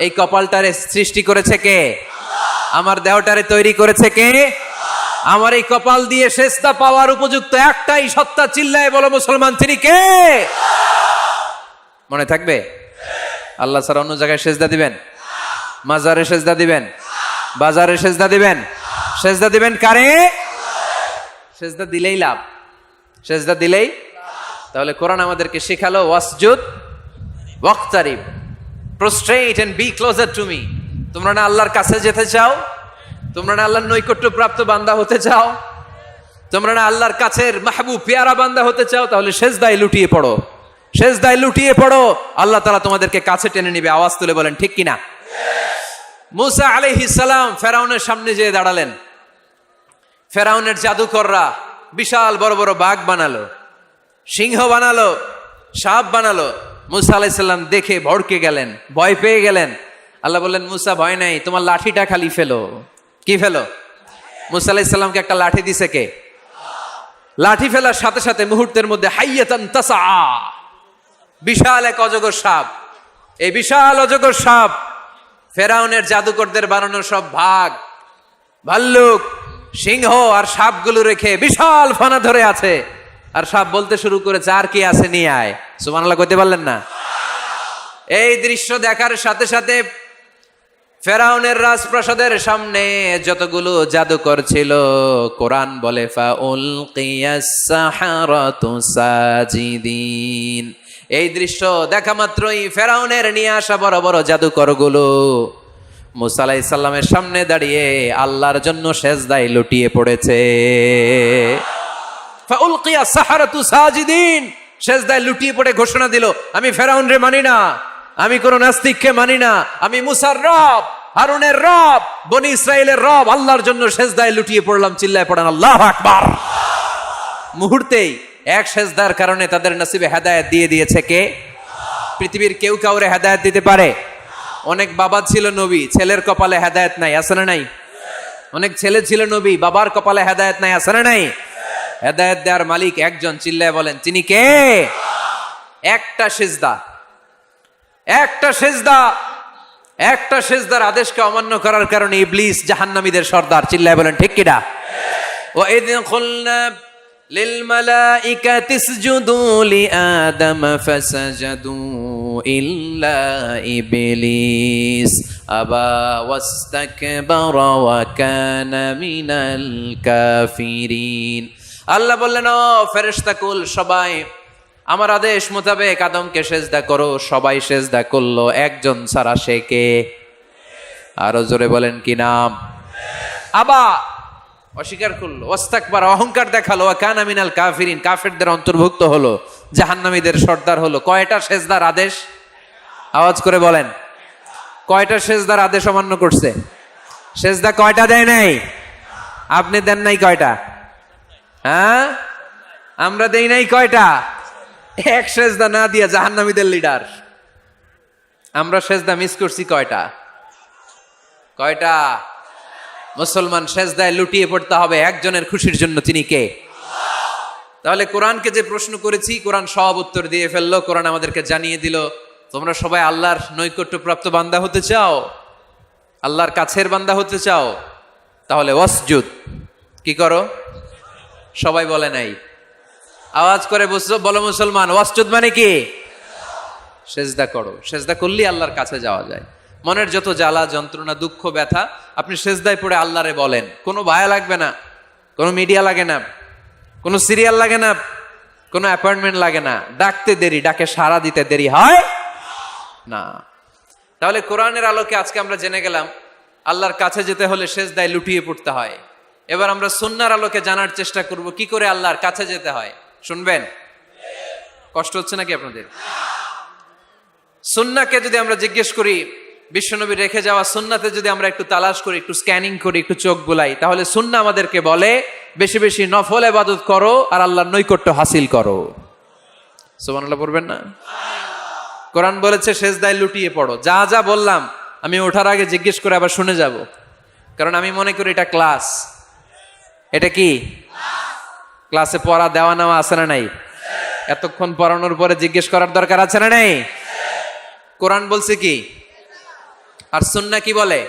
এই কপালটারে সৃষ্টি করেছে কে? আমার দেহটারে তৈরি করেছে কে? আমার এই কপাল দিয়ে সেজদা পাওয়ার উপযুক্ত একটাই সত্তা, চিল্লায় বলো মুসলমান, তিনি কে? মনে থাকবে? আল্লাহ ছাড়া অন্য জায়গায় সেজদা দিবেন? মাজারে সেজদা দিবেন? বাজারে সেজদা দিবেন? সেজদা দিবেন কারে? সেজদা দিলেই লাভ, সেজদা দিলেই। তাহলে কোরআন আমাদেরকে শেখালো ওয়াসজুদ ওয়াক্তারিব, prostrate and be closer to me। তোমরা না আল্লাহর কাছে যেতে চাও? তোমরা না আল্লাহর নৈকট্য প্রাপ্ত বান্দা হতে চাও? তোমরা না আল্লাহর কাছের মাহবুব পেয়ারা বান্দা হতে চাও? তাহলে সেজদায় লুটিয়ে পড়ো, সেজদায় লুটিয়ে পড়ো, আল্লাহ তাআলা তোমাদেরকে কাছে টেনে নিবে। আওয়াজ তুলে বলেন ঠিক কিনা? মুসা আলাইহিস সালাম ফেরাউনের সামনে যেয়ে দাঁড়ালেন। ফেরাউনের জাদুকররা বিশাল বড় বড় বাঘ বানালো, সিংহ বানালো, সাপ বানালো। মুসা আলাইহিস সালাম দেখে ভড়কে গেলেন, ভয় পেয়ে গেলেন। আল্লাহ বললেন, মুসা ভয় নাই, তোমার লাঠিটা খালি ফেলো। কি ফেলো? মুসা আলাইহিস সালামকে একটা লাঠি দিছে কে? লাঠি ফেলার সাথে সাথে মুহূর্তের মধ্যে হাইয়াতান তাসা, বিশাল এক অজগর সাপ। এই বিশাল অজগর সাপ ফেরাউনের জাদুকরদের বানানো সব ভাগ, ভাল্লুক, সিংহ আর সাপগুলো রেখে বিশাল ফানা ধরে আছে। আর সাপ বলতে শুরু করেছে, আর কি আছে নিয়ে আয়। সুবহানাল্লাহ কইতে পারলেন না? এই দৃশ্য দেখার সাথে সাথে ফেরাউনের রাজপ্রাসাদের সামনে যতগুলো জাদুকর ছিল, কোরআন বলে ফাউলকিয়াস সাহারাতু সাজিদিন। এই দৃশ্য দেখা মাত্রই ফেরাউনের নিয়ে আসা বড় বড় জাদুকরগুলো মুসা আলাইহিস সালামের সামনে দাঁড়িয়ে আল্লাহর জন্য সেজদায় লুটিয়ে পড়েছে। ফাউলকিয়াস সাহারাতু সাজিদিন, সেজদায় লুটিয়ে পড়ে ঘোষণা দিল, আমি ফেরাউনরে মানি না, আমি কোন নাস্তিককে মানি না, আমি মুসার রব, হারুনের রব, বনি ইসরাইলের রব, আল্লাহর জন্য সেজদায় লুটিয়ে পড়লাম। চিল্লায় পড়েন আল্লাহু আকবার। মুহূর্তেই এক সেজদার কারণে তাদের নসিবে হেদায়েত দিয়ে দিয়েছে কে? পৃথিবীর কেউ কাউরে হেদায়েত দিতে পারে? অনেক বাবা ছিল নবী, ছেলের কপালে হেদায়েত নাই, আছে না নাই? অনেক ছেলে ছিল নবী, বাবার কপালে হেদায়েত নাই, আছে না নাই? হেদায়েত দেওয়ার মালিক একজন, চিল্লায় বলেন তিনি কে? একটা সেজদা, একটা সেজদা, একটা সেজদার আদেশকে অমান্য করার কারণে ইবলিস জাহান্নামীদের সর্দার। চিল্লায় বলেন ঠিক কিনা? ওয়াইদ কুলনা লিল মালাইকাতি ইসজুদু লিআদম ফাসাজাদু ইল্লা ইবলিস আবা ওয়াস্তাকবারা ওয়া কানা মিনাল কাফিরিন। আল্লাহ বললেন, ও ফেরেশতাকুল সবাই আমার আদেশ মোতাবেক আদমকে সেজদা করো। সবাই সেজদা করলো, একজন ছাড়া, সে কে? আরো জোরে বলেন কি নাম? আবা, অস্বীকার করলো, ওয়াস্তাকবার, অহংকার দেখালো, ওয়া কানা মিনাল কাফিরিন, কাফেরদের অন্তর্ভুক্ত হলো, জাহান্নামীদের সর্দার হলো। কয়টা সেজদার আদেশ? আওয়াজ করে বলেন, কয়টা সেজদার আদেশ অমান্য করছে? সেজদা কয়টা দেয় নাই? আপনি দেন নাই কয়টা? হ্যাঁ, আমরা দেই নাই কয়টা? এক সেজদা না দিয়া জাহান্নামীদের লিডার। আমরা সেজদা মিস করছি কয়টা? কয়টা? মুসলমান সেজদায় লুটিয়ে পড়তে হবে একজনের খুশির জন্য, তিনি কে? তাহলে কোরআনকে যে প্রশ্ন করেছি, কোরআন সব উত্তর দিয়ে ফেললো। কোরআন আমাদেরকে জানিয়ে দিল, তোমরা সবাই আল্লাহর নৈকট্যপ্রাপ্ত বান্দা হতে চাও, আল্লাহর কাছের বান্দা হতে চাও, তাহলে ওয়াসজুদ, কি করো? সবাই বলে নাই, আওয়াজ করে বলো মুসলমান, ওয়াসজুদ মানে কি? সেজদা করো। সেজদা করলেই আল্লাহর কাছে যাওয়া যায়। মনের যত জ্বালা যন্ত্রণা দুঃখ ব্যথা আপনি সেজদায় পড়ে আল্লাহরে বলেন। কোনো ভায়া লাগবে না, কোনো মিডিয়া লাগে না, কোনো সিরিয়াল লাগে না, কোনো অ্যাপয়েন্টমেন্ট লাগে না। ডাকতে দেরি, ডাকে সাড়া দিতে দেরি হয় না। তাহলে কোরআনের আলোকে আজকে আমরা জেনে গেলাম আল্লাহর কাছে যেতে হলে সেজদায় লুটিয়ে পড়তে হয়। এবার আমরা সুন্নাহর আলোকে জানার চেষ্টা করব কি করে আল্লাহর কাছে যেতে হয়। শুনবেন? কষ্ট হচ্ছে নাকি আপনাদের? সুন্নাহকে যদি আমরা জিজ্ঞেস করি, বিশ্বনবী রেখে যাওয়া সুন্নাতে যদি আমরা একটু তালাশ করি, একটু স্ক্যানিং করি, একটু চোখ বুলাই, তাহলে সুন্নাহ আমাদেরকে বলে বেশি বেশি নফল ইবাদত করো আর আল্লাহর নৈকট্য হাসিল করো। সুবহানাল্লাহ পড়বেন না? কোরআন বলেছে সেজদায় লুটিয়ে পড়ো। যা যা বললাম আমি ওঠার আগে জিজ্ঞেস করে আবার শুনে যাব, কারণ আমি মনে করি এটা ক্লাস। এটা কি ক্লাসে পড়া দেওয়া নেওয়া আছে না নাই? এতক্ষণ পড়ানোর পরে জিজ্ঞেস করার দরকার আছে না নাই? কোরআন বলছে কি আর সুন্নাহ কি বলে?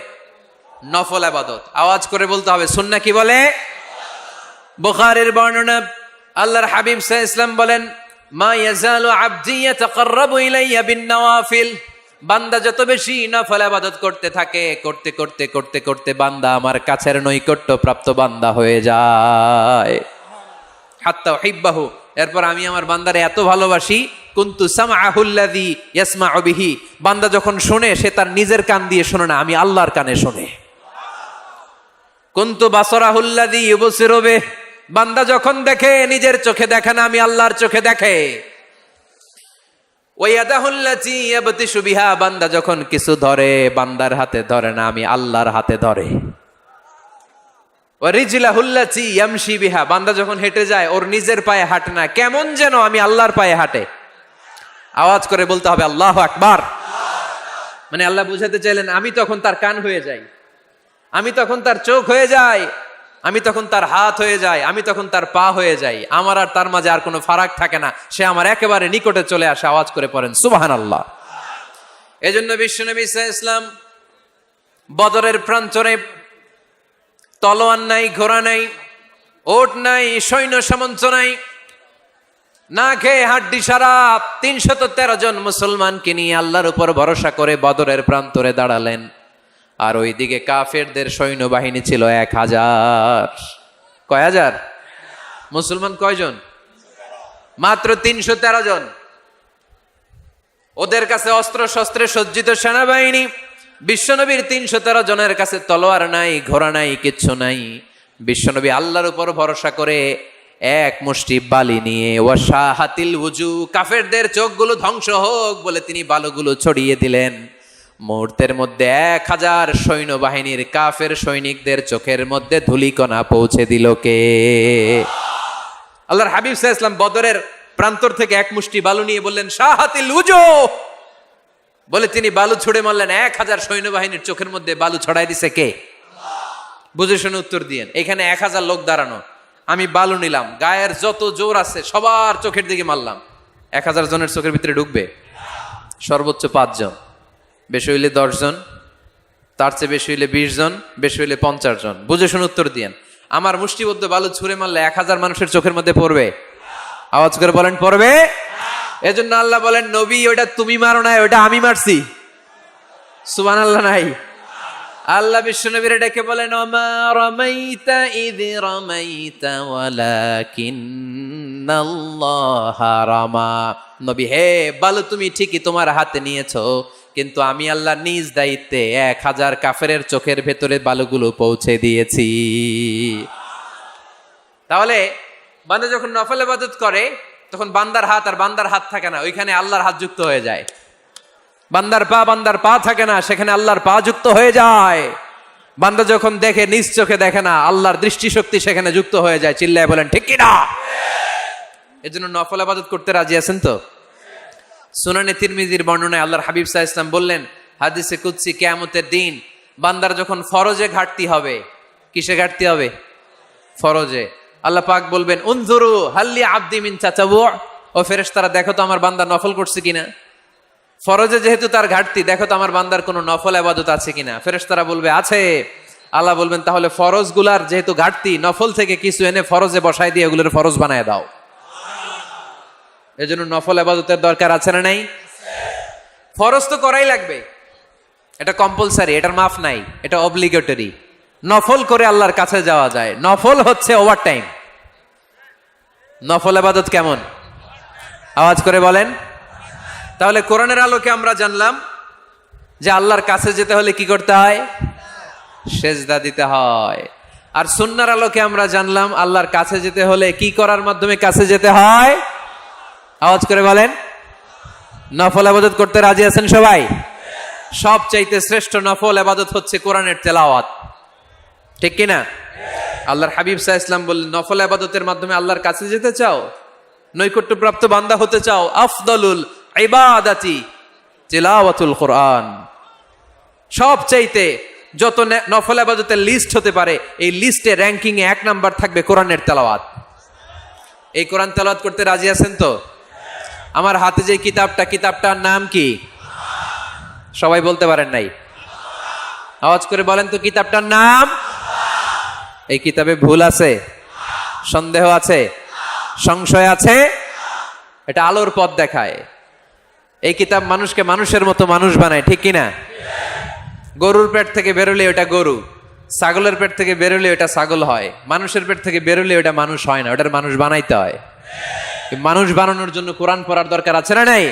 নফল ইবাদত। আওয়াজ করে বলতে হবে সুন্নাহ কি বলে? বুখারীর বর্ণনা, আল্লাহর হাবিব সাল্লাল্লাহু আলাইহি ওয়াসাল্লাম বলেন, মা ইয়াজালু আবদি ইয়াতাকাররাবু ইলাইয়া বিন-নওয়াফিল, বান্দা যত বেশি নফল ইবাদত করতে থাকে, করতে করতে করতে করতে বান্দা আমার কাছের নৈকট্য প্রাপ্ত বান্দা হয়ে যায়। হাত্তা উহিব্বাহু, এরপর আমি আমার বান্দারে এত ভালোবাসি, কুনতু সামআহুল্লাযী ইয়াসমাউ বিহি, বান্দা যখন শুনে সে তার নিজের কান দিয়ে শুনে না, আমি আল্লাহর কানে শুনে। কুনতু বাসারাহুল্লাযী ইউবসিরু বিহি, বান্দা যখন দেখে নিজের চোখে দেখে না, আমি আল্লাহর চোখে দেখে। ওয়ায়াদাহুল্লাতী ইয়াবতিশু বিহা, বান্দা যখন কিছু ধরে বান্দার হাতে ধরে না, আমি আল্লাহর হাতে ধরে। ওয়ারিজলাহুল্লাতী ইয়ামশি বিহা, বান্দা যখন হেঁটে যায় ওর নিজের পায়ে হাঁটে না, কেমন যেন আমি আল্লাহর পায়ে হাঁটে। আওয়াজ করে বলতে হবে আল্লাহু আকবার। মানে আল্লাহ বুঝাতে চাইলেন আমি তখন তার কান হয়ে যাই, আমি তখন তার চোখ হয়ে যাই, আমি তখন তার হাত হয়ে যাই, আমি তখন তার পা হয়ে যাই। আমার আর তার মাঝে আর কোনো ফারাক থাকে না, সে আমার একেবারে নিকটে চলে আসে। আওয়াজ করে পড়েন সুবহানাল্লাহ। এজন্য বিশ্বনবী সাল্লাল্লাহু আলাইহি ওয়াসাল্লাম বদরের প্রান্তরে তলোয়ার নাই, ঘোড়া নাই, ওট নাই, সৈন্য সামন্ত নাই, না খেয়ে হাড্ডি সারা ৩১৩ জন মুসলমানকে নিয়ে আল্লাহর উপর ভরসা করে বদরের প্রান্তরে দাঁড়ালেন। আর ওইদিকে কাফেরদের সৈন্যবাহিনী ছিল ১,০০০। কয় হাজার? মুসলমান কয়জন? মাত্র ৩১৩ জন। ওদের কাছে অস্ত্র শস্ত্রে সজ্জিত সেনাবাহিনী। বিশ্বনবীর ৩১৩ জনের কাছে তলোয়ার নাই, ঘোড়া নাই, কিচ্ছু নাই। বিশ্বনবী আল্লাহর উপর ভরসা করে এক মুষ্টি বালি নিয়ে, ওয়াশাহাতিল ওযু, কাফেরদের চোখগুলো ধ্বংস হোক বলে তিনি বালুগুলো ছড়িয়ে দিলেন। মুহূর্তের মধ্যে ১,০০০ সৈন্যবাহিনীর কাফের সৈনিকদের চোখের মধ্যে ধূলিকণা পৌঁছে দিল কে? আল্লাহর হাবিব সাল্লাল্লাহু আলাইহি ওয়াসাল্লাম বদরের প্রান্তর থেকে এক মুষ্টি বালু নিয়ে বললেন শাহাতিল ওযু, বলে তিনি বালু ছুড়ে মারলেন। ১,০০০ সৈন্যবাহিনীর চোখের মধ্যে বালু ছড়াই দিছে কে? বুঝে শুনে উত্তর দিয়েন। এখানে ১,০০০ লোক দাঁড়ানো, আমি বালু নিলাম, গায়ের যত জোর আছে সবার চোখের দিকে মারলাম। ১,০০০ জনের চোখের ভিতরে ঢুকবে? সর্বোচ্চ ৫ জন, বেশি হইলে ১০ জন, তার চেয়ে বেশি হইলে ২০ জন, বেশি হইলে ৫০ জন। বুঝে শুনে উত্তর দিয়েন। আমার মুষ্টিবদ্ধ বালু ছুঁড়ে মারলে ১,০০০ মানুষের চোখের মধ্যে পড়বে? আওয়াজ করে বলেন পড়বে। এজন্য আল্লাহ বলেন নবী ওটা তুমি মারো নাই, ওটা আমি মারছি। সুবহানাল্লাহ নাই? আল্লাহ বিশ্বনবীর ডেকে বলেন ওমা রামাইতা ইয রামাইতা ওয়ালাকিন্নাল্লাহা রামা। নবী হে, বালু তুমি ঠিকই তোমার হাতে নিয়েছো, কিন্তু আমি আল্লাহ নিজ দায়িত্বে ১,০০০ কাফেরের চোখের ভেতরে বালুগুলো পৌঁছে দিয়েছি। তাহলে বান্দা যখন নফল ইবাদত করে তখন বান্দার হাত আর বান্দার হাত থাকে না, ওইখানে আল্লাহর হাত যুক্ত হয়ে যায়। বান্দার পা থাকে না, সেখানে আল্লাহর পা যুক্ত হয়ে যায়। বান্দা যখন দেখে নিজ চোখে দেখে না, আল্লাহর দৃষ্টিশক্তি সেখানে যুক্ত হয়ে যায়। চিল্লায় বলেন ঠিক কি না? এজন্য নফল ইবাদত করতে রাজি আছেন তো? সুনানে তিরমিজির বর্ণনায় আল্লাহর হাবিব সাল্লাল্লাহু আলাইহি ওয়াসাল্লাম বললেন হাদিসে কুদসি, কিয়ামতের দিন বান্দার যখন ফরজে ঘাটতি হবে, কিসে ঘাটতি হবে? ফরজে। আল্লাহ পাক বলবেন উনজুরু হাল্লি আবদি মিন তাতাবু, ও ফেরেশতারা দেখো তো আমার বান্দা নফল করছে কিনা। ফরজে যেহেতু তার ঘাটতি, দেখো তো আমার বান্দার কোনো নফল ইবাদত আছে কিনা। ফেরেশতারা বলবে আছে। আল্লাহ বলবেন তাহলে ফরজগুলার যেহেতু ঘাটতি, নফল থেকে কিছু এনে ফরজে বসাই দিয়ে এগুলোর ফরজ বানায় দাও। এজন্য নফল ইবাদতের দরকার আছে না নাই? ফরজ তো করাই লাগবে। এটা কম্পালসারি, এটার মাফ নাই, এটা অব্লিগেটরি। নফল করে আল্লাহর কাছে যাওয়া যায়, নফল হচ্ছে ওভার টাইম। নফল ইবাদত কেমন? আওয়াজ করে বলেন। তাহলে কোরআনের আলোকে আমরা জানলাম যে আল্লাহর কাছে যেতে হলে কি করতে হয়? সেজদা দিতে হয়। আর সুন্নাহর আলোকে আমরা জানলাম আল্লাহর কাছে যেতে হলে কি করার মাধ্যমে কাছে যেতে হয়? আওয়াজ করে বলেন। নফল ইবাদত করতে রাজি আছেন সবাই? সবচাইতে শ্রেষ্ঠ নফল ইবাদত হচ্ছে কোরআনের তেলাওয়াত, ঠিক কি না? আল্লাহর হাবিব সাল্লাল্লাহু আলাইহি ওয়াসাল্লাম বললেন, নফল ইবাদতের মাধ্যমে আল্লাহর কাছে যেতে চাও, নৈকট্যপ্রাপ্ত বান্দা হতে চাও, আফদলুল ইবাদাতি তিলাওয়াতুল কোরআন। সবচাইতে যত নফল ইবাদতের লিস্ট হতে পারে, এই লিস্টে র্যাঙ্কিং এ 1 নাম্বার থাকবে কোরআনের তেলাওয়াত। এই কোরআন তেলাওয়াত করতে রাজি আছেন তো? আমার হাতে যে কিতাবটার নাম কি? সবাই বলতে পারেন নাই? আওয়াজ করে বলেন তো, কিতাবটার নাম? এই কিতাবে ভুল আছে? সন্দেহ আছে? সংশয় আছে? এটা আলোর পথ দেখায়। এই কিতাব মানুষকে মানুষের মতো মানুষ বানায়, ঠিক কিনা? গরুর পেট থেকে বেরোলে ওটা গরু, ছাগলের পেট থেকে বেরোলে ওটা ছাগল হয়, মানুষের পেট থেকে বেরোলে ওটা মানুষ হয় না, ওটার মানুষ বানাইতে হয়। মানুষ বানানোর জন্য কোরআন পড়ার দরকার আছে না নাই?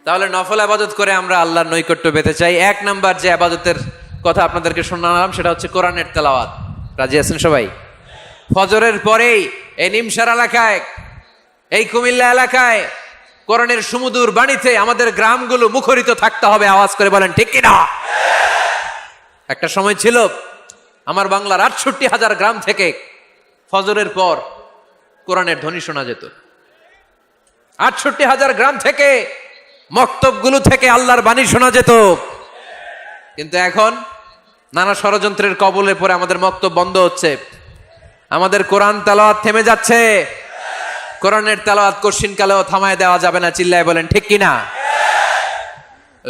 তাহলে নফল ইবাদত করে আমরা আল্লাহর নৈকট্য পেতে চাই। 1 নাম্বার যে ইবাদতের কথা আপনাদেরকে শোনালাম সেটা হচ্ছে কোরআনের তেলাওয়াত। রাজি আছেন সবাই? ফজরের পরেই এই নিমসার এলাকায়, এই কুমিল্লা এলাকায় কোরআনের সুমধুর বাণীতে আমাদের গ্রামগুলো মুখরিত থাকতে হবে। আওয়াজ করে বলেন ঠিক কিনা? একটা সময় ছিল আমার বাংলার 68,000 গ্রাম থেকে ফজরের পর কোরআনের ধ্বনি শোনা যেত। 68,000 গ্রাম থেকে, মক্তবগুলো থেকে আল্লাহর বাণী শোনা যেত। কিন্তু এখন নানা ষড়যন্ত্রের কবলে পড়ে আমাদের মক্তব বন্ধ হচ্ছে, আমাদের কোরআন তেলাওয়াত থেমে যাচ্ছে। কোরআনের তেলাওয়াত কশিন কালেও থামায় দেওয়া যাবে না। চিল্লায় বলেন ঠিক কিনা?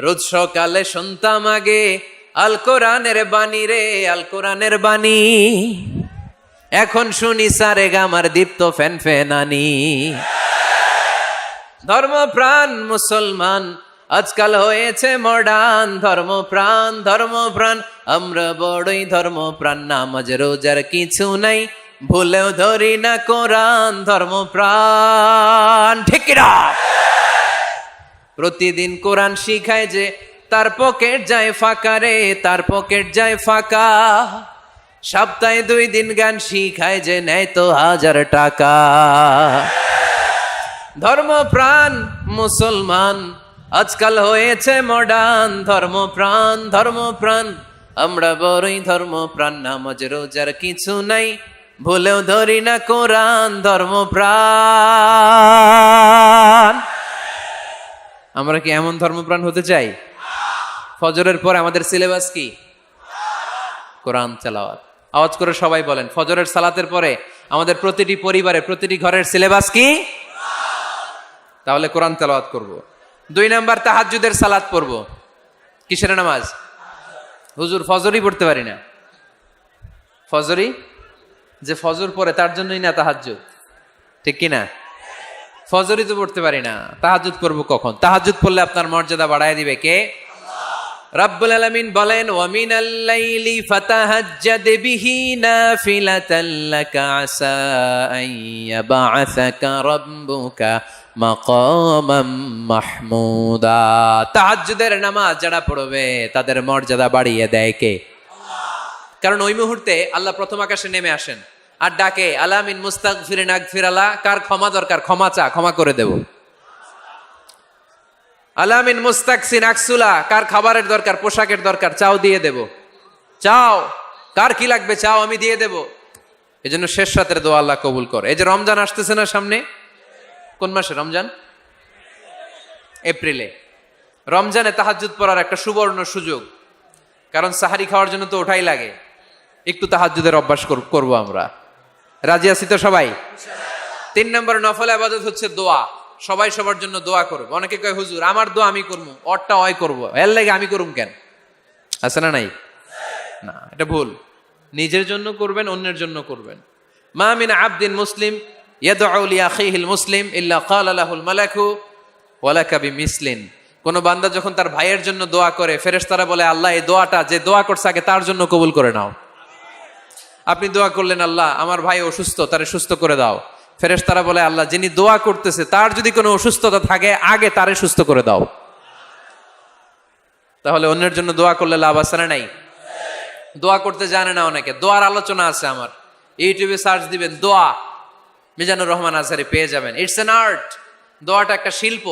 রোজ সকালে শুনতাম আগে আল কোরআনের বাণী রে, আল কোরআনের বাণী। এখন শুনি সারে গামার দীপ্ত ফ্যান ফেনানি। ধর্মপ্রাণ মুসলমান আজকাল হয়েছে মডার্ন। ধর্মপ্রাণ ধর্মপ্রাণ আমরা বড়ই ধর্মপ্রাণ। নামাজ রোজার কিছু নাই, ভুলেও ধরি না কোরআন। ধর্মপ্রাণ ঠিক কিনা? প্রতিদিন কোরআন শিখায় যে তার পকেট যায় ফাঁকা রে, তার পকেট যায় ফাঁকা। সপ্তাহে 2 দিন গান শিখায় যে নেয় তো 1000 টাকা। ধর্মপ্রাণ মুসলমান আজকাল হয়েছে মডার্ন। ধর্মপ্রাণ ধর্মপ্রাণ আমরা বড়ই ধর্মপ্রাণ। নামাজ রোজার কিছু নাই, ভুলেও ধরি না কোরআন। ধর্মপ্রাণ। আমরা কি এমন ধর্মপ্রাণ হতে চাই? ফজরের পর আমাদের সিলেবাস কি? কোরআন তেলাওয়াত। আওয়াজ করে সবাই বলেন, ফজরের সালাতের পরে আমাদের প্রতিটি পরিবারে, প্রতিটি ঘরের সিলেবাস কি? তাহলে কোরআন তেলাওয়াত করব। 2 নাম্বার তাহাজ্জুদের সালাত পড়ব। কিসের নামাজ? হুজুর ফজরই পড়তে পারি না। ফজরই যে ফজর পড়ে তার জন্যই না তাহাজ্জুদ, ঠিক কিনা? ফজরই তো পড়তে পারি না, তাহাজ্জুদ পড়ব কখন? তাহাজ্জুদ পড়লে আপনার মর্যাদা বাড়ায় দিবে কে? রাব্বুল আলামিন বলেন, ওয়া মিনাল লাইলি ফাতাহাজ্জাদ বিহি নাফিলাতান লাকা আসা আন ইয়াবআসাকা রাব্বুকা মাকামাম মাহমুদা। তাহাজ্জুদের নামাজ যারা পড়বে তাদের মর্যাদা বাড়িয়ে দেয় কে? কারণ ওই মুহূর্তে আল্লাহ প্রথম আকাশে নেমে আসেন আর ডাকে, আলা মিন মুস্তাগফিরিন আগফিরাল্লাহ। কার ক্ষমা দরকার? ক্ষমা চা, ক্ষমা করে দেব। আলা মিন মুস্তাকসিন আকসুলা। কার খাবারের দরকার, পোশাকের দরকার, চাও দিয়ে দেব। চাও, কার কি লাগবে চাও, আমি দিয়ে দেব। এজন্য শেষ রাতের দোয়া আল্লাহ কবুল করে। এই যে রমজান আসতেছে না সামনে, কোন মাসে রমজান? এপ্রিলে। রমজানে তাহাজ্জুদ পড়ার একটা সুবর্ণ সুযোগ, কারণ সাহারি খাওয়ার জন্য তো ওঠাই লাগে। একটু তাহাজ্জুদের অভ্যাস করব আমরা। রাজি আছি তো সবাই? 3 নম্বর নফল ইবাদত হচ্ছে দোয়া। সবাই সবার জন্য দোয়া করবে। অনেকে কয় হুজুর আমার দোয়া আমি করবো, ওরটা ওই করবো, এর লাগে আমি করুম কেন? আছে না নাই? না, এটা ভুল। নিজের জন্য করবেন, অন্যের জন্য করবেন। মা মিন আবদিন মুসলিম ইয়াদউ লি আখিহিল মুসলিম ইল্লা ক্বালা লাহুল মালাকু ওয়া লাকা বিমিসলিন। কোনো বান্দা যখন তার ভাইয়ের জন্য দোয়া করে, ফেরেশতারা বলে আল্লাহ এই দোয়াটা যে দোয়া করছে আগে তার জন্য কবুল করে নাও। আপনি দোয়া করলেন আল্লাহ আমার ভাই অসুস্থ, তারে সুস্থ করে দাও, ফেরেশতারা বলে আল্লাহ যিনি দোয়া করতেছে তার যদি কোনো অসুস্থতা থাকে আগে তারে সুস্থ করে দাও। তাহলে অন্যের জন্য দোয়া করলে লাভ আছে না নাই? দোয়া করতে জানে না অনেকে, দোয়ার আলোচনা আছে আমার, ইউটিউবে সার্চ দিবেন দোয়া, মিজানুর রহমান আজহারি পেয়ে যাবেন। ইটস অ্যান আর্ট, দোয়াটা একটা শিল্প।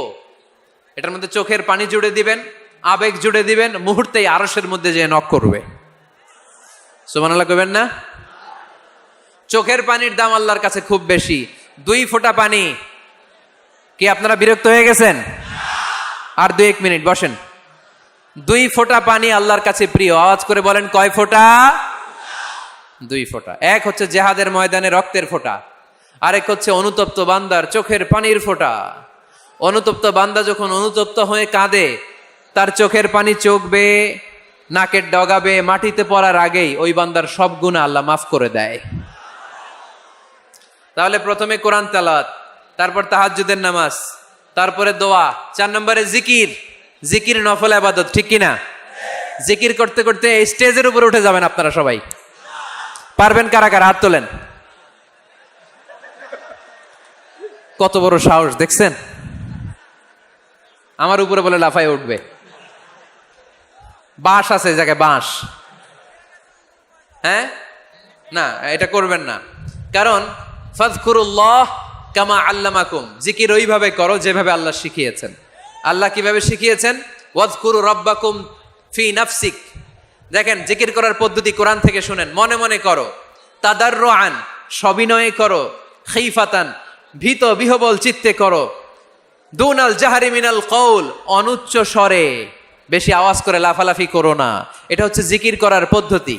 এটার মধ্যে চোখের পানি জুড়ে দিবেন, আবেগ জুড়ে দিবেন, মুহূর্তেই আরশের মধ্যে যে নক করবে। সুবহানাল্লাহ কইবেন না? চোখের পানির দাম আল্লাহর কাছে খুব বেশি। 2 ফোঁটা পানি, কি আপনারা বিরক্ত হয়ে গেছেন? আর 2-1 মিনিট বসেন। 2 ফোঁটা পানি আল্লাহর কাছে প্রিয়। আওয়াজ করে বলেন কয় ফোঁটা? 2 ফোঁটা। এক হচ্ছে জিহাদের ময়দানে রক্তের ফোঁটা, আরেক হচ্ছে অনুতপ্ত বান্দার চোখের পানির ফোঁটা। অনুতপ্ত বান্দা যখন অনুতপ্ত হয়ে কাঁদে, তার চোখের পানি চোখ বেয়ে নাকের ডগাবে মাটিতে পড়ার আগেই ওই বান্দার সব গুনাহ আল্লাহ মাফ করে দেয়। তাহলে প্রথমে কোরআন তেলাওয়াত, তারপর তাহাজ্জুদের নামাজ, তারপরে দোয়া, 4 নম্বরে জিকির। জিকির নফল ইবাদত, ঠিক কিনা? জিকির করতে করতে এই স্টেজের উপরে উঠে যাবেন আপনারা সবাই। পারবেন কারা কারা? হাত তোলেন। কত বড় সাহস দেখছেন? আমার উপরে বলে লাফায় উঠবে। বাঁশ আছে এই জায়গায়, বাঁশ। হ্যাঁ, না এটা করবেন না, কারণ ফাযকুরুল্লাহ কামা আল্লামাকুম, জিকির ওইভাবে করো যেভাবে আল্লাহ শিখিয়েছেন। আল্লাহ কিভাবে শিখিয়েছেন? ওয়াযকুরু রাব্বাকুম ফি নাফসিক। দেখেন জিকির করার পদ্ধতি কোরআন থেকে শুনেন। মনে মনে করো, তাদাররুআন সবিনয়ে করো, খিফাতান ভীত বিহবল চিত্তে করো, দুনাল জাহারি মিনাল কওল অনুচ্চ স্বরে, বেশি আওয়াজ করে লাফালাফি করো না। এটা হচ্ছে জিকির করার পদ্ধতি।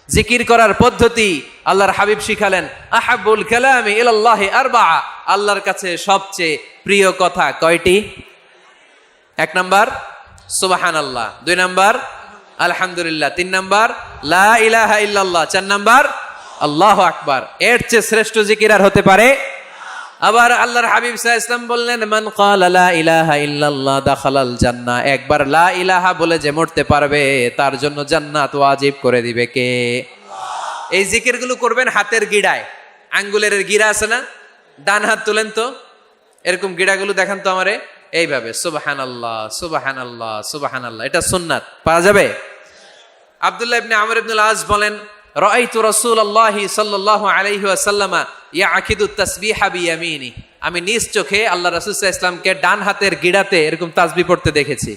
জিকির করার পদ্ধতি আল্লাহর হাবিব শিখালেন, আহাব্বুল কালামি ইলাল্লাহি আরবা, আল্লাহর কাছে সবচেয়ে প্রিয় কথা কয়টি? 1 নাম্বার সুবহানাল্লাহ, 2 নাম্বার আলহামদুলিল্লাহ, 3 নাম্বার লা ইলাহা ইল্লাল্লাহ, 4 নাম্বার আল্লাহু আকবার। এর চেয়ে শ্রেষ্ঠ জিকির আর হতে পারে? আবার আল্লাহর হাবিব সাল্লাল্লাহু আলাইহি ওয়াসাল্লাম বললেন, মান ক্বালা লা ইলাহা ইল্লাল্লাহ দাখালাল জান্নাহ। একবার লা ইলাহা বলে যে মরতে পারবে তার জন্য জান্নাত ওয়াজিব করে দিবে কে? আল্লাহ। এই জিকিরগুলো করবেন হাতের গিড়ায়, আঙ্গুলের গিড়া আছে না, ডান হাত তুলেন তো, এরকম গিড়াগুলো দেখান তো আমারে, এইভাবে সুবহানাল্লাহ সুবহানাল্লাহ সুবহানাল্লাহ। এটা সুন্নাত, পাওয়া যাবে? আব্দুল্লাহ ইবনে আমর ইবনুল আস বলেন, রাআইতু রাসূলুল্লাহি সাল্লাল্লাহু আলাইহি ওয়াসাল্লাম ইয়াকিদু তাসবিহা বিয়ামিনি, আমি নিজ চোখে আল্লাহ রাসূল সাল্লাল্লাহু আলাইহি ওয়াসাল্লামকে ডান হাতের গিড়াতে এরকম তাসবিহ পড়তে দেখেছি।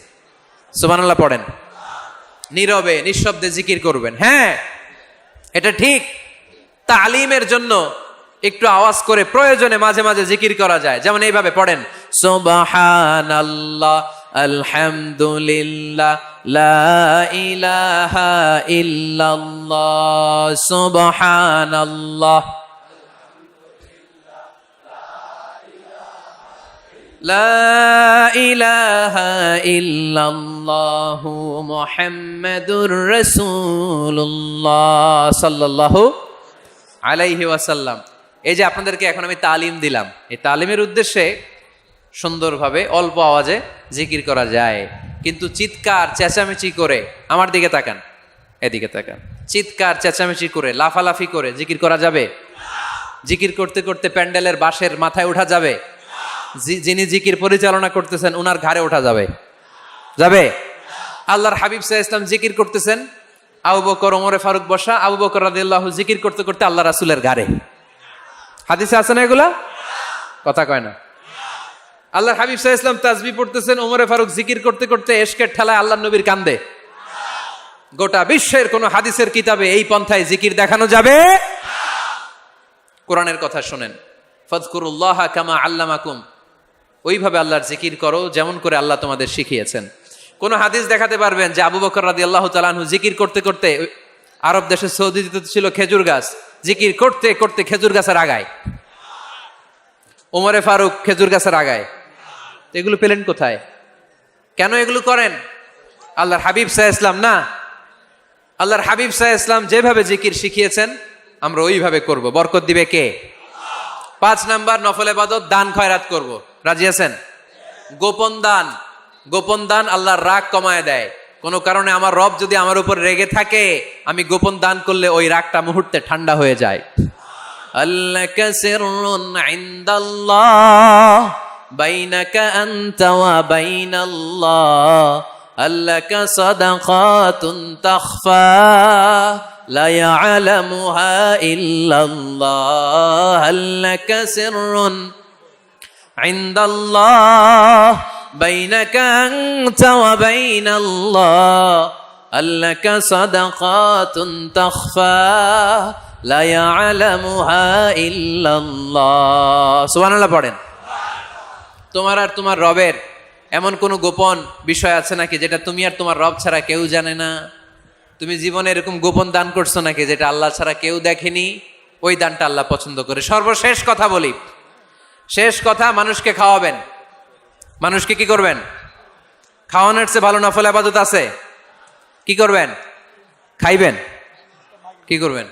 সুবহানাল্লাহ পড়েন। নীরবে নিঃশব্দে জিকির করবেন। হ্যাঁ এটা ঠিক, তালিমের জন্য একটু আওয়াজ করে প্রয়োজনে মাঝে মাঝে জিকির করা যায়। যেমন এইভাবে পড়েন, সুবহানাল্লাহ আলহামদুলিল্লাহ লা ইলাহা ইল্লাল্লাহ সুবহানাল্লাহ লা ইলাহা ইল্লাল্লাহ মুহাম্মাদুর রাসূলুল্লাহ সাল্লাল্লাহু আলাইহি ওয়াসাল্লাম। এই যে আপনাদেরকে এখন আমি তালিম দিলাম, এই তালিমের উদ্দেশ্যে সুন্দরভাবে অল্প আওয়াজে জিকির করা যায়, কিন্তু চিৎকার চেঁচামেচি করে, আমার দিকে তাকান, এদিকে তাকান, চিৎকার চেঁচামেচি করে লাফালাফি করে জিকির করা যাবে? জিকির করতে করতে প্যান্ডেলের বাঁশের মাথায় ওঠা যাবে? যিনি জিকির পরিচালনা করতেছেন উনার ঘাড়ে ওঠা যাবে? যাবে? আল্লাহর হাবিব সাল্লাল্লাহু আলাইহি ওয়াসাল্লাম জিকির করতেছেন, আবু বকর ওমরে ফারুক বসা, আবু বকর রাদিয়াল্লাহু জিকির করতে করতে আল্লাহ রাসূলের ঘাড়ে। হাদিসে আছে না এগুলা? কথা কয় না। আল্লাহর হাবিব সাল্লাল্লাহু আলাইহি ওয়াসাল্লাম তাসবিহ পড়তেছেন, ওমরে ফারুক জিকির করতে করতে এশকের ঠেলায় আল্লাহর নবীর কান্দে। গোটা বিশ্বের কোন হাদিসের কিতাবে এই পন্থায় জিকির দেখানো যাবে? কোরআনের কথা শুনেন, ফাযকুরুল্লাহা কামা আল্লামাকুম, ওইভাবে আল্লাহর জিকির করো যেমন করে আল্লাহ তোমাদের শিখিয়েছেন। কোন হাদিস দেখাতে পারবেন যে আবু বকর রাদিয়াল্লাহু তাআলা আনহু জিকির করতে করতে, আরব দেশে সৌদিতে ছিল খেজুর গাছ, জিকির করতে করতে খেজুর গাছের আগায়, ওমরে ফারুক খেজুর গাছের আগায়, এগুলো পেলেন কোথায়? কেন এগুলো করেন? আল্লাহর হাবিব সাল্লাল্লাহু আলাইহি ওয়াসাল্লাম না, আল্লাহর হাবিব সাল্লাল্লাহু আলাইহি ওয়াসাল্লাম যেভাবে জিকির শিখিয়েছেন আমরা ওইভাবে করব। বরকত দিবে কে? 5 নাম্বার নফল ইবাদত, দান খয়রাত করব। রাজি আছেন? গোপন দান, গোপন দান আল্লাহর রাগ কমায় দেয়। কোনো কারণে আমার রব যদি আমার উপর রেগে থাকে, আমি গোপন দান করলে ওই রাগটা মুহূর্তে ঠান্ডা হয়ে যায়। আল্লাকা সিররুন ইনদাল্লাহ বাইনাকা আনতা ওয়া বাইনাল্লাহ, আল্লাকা সাদাকাতুন তাখফা লা ইয়ালামুহা ইল্লাল্লাহ, আল্লাকা সিররুন ইনদাল্লাহ বাইনাকা আনতা ওয়া বাইনাল্লাহ, আল্লাকা সাদাকাতুন তাখফা লা ইয়ালামুহা ইল্লাল্লাহ। সুবহানাল্লাহ পড়েন। তোমার আর তোমার রবের এমন কোন গোপন বিষয় আছে নাকি যেটা তুমি আর তোমার রব ছাড়া কেউ জানে না? তুমি জীবনে এরকম গোপন দান করছো নাকি যেটা আল্লাহ ছাড়া কেউ দেখেনি? ওই দানটা আল্লাহ পছন্দ করে। সর্বশেষ কথা বলি, শেষ কথা, মানুষকে খাওয়াবেন। মানুষকে কি করবেন? খাওয়ানোর চেয়ে ভালো নফল ইবাদত আছে? কি করবেন? খাইবেন। কি করবেন?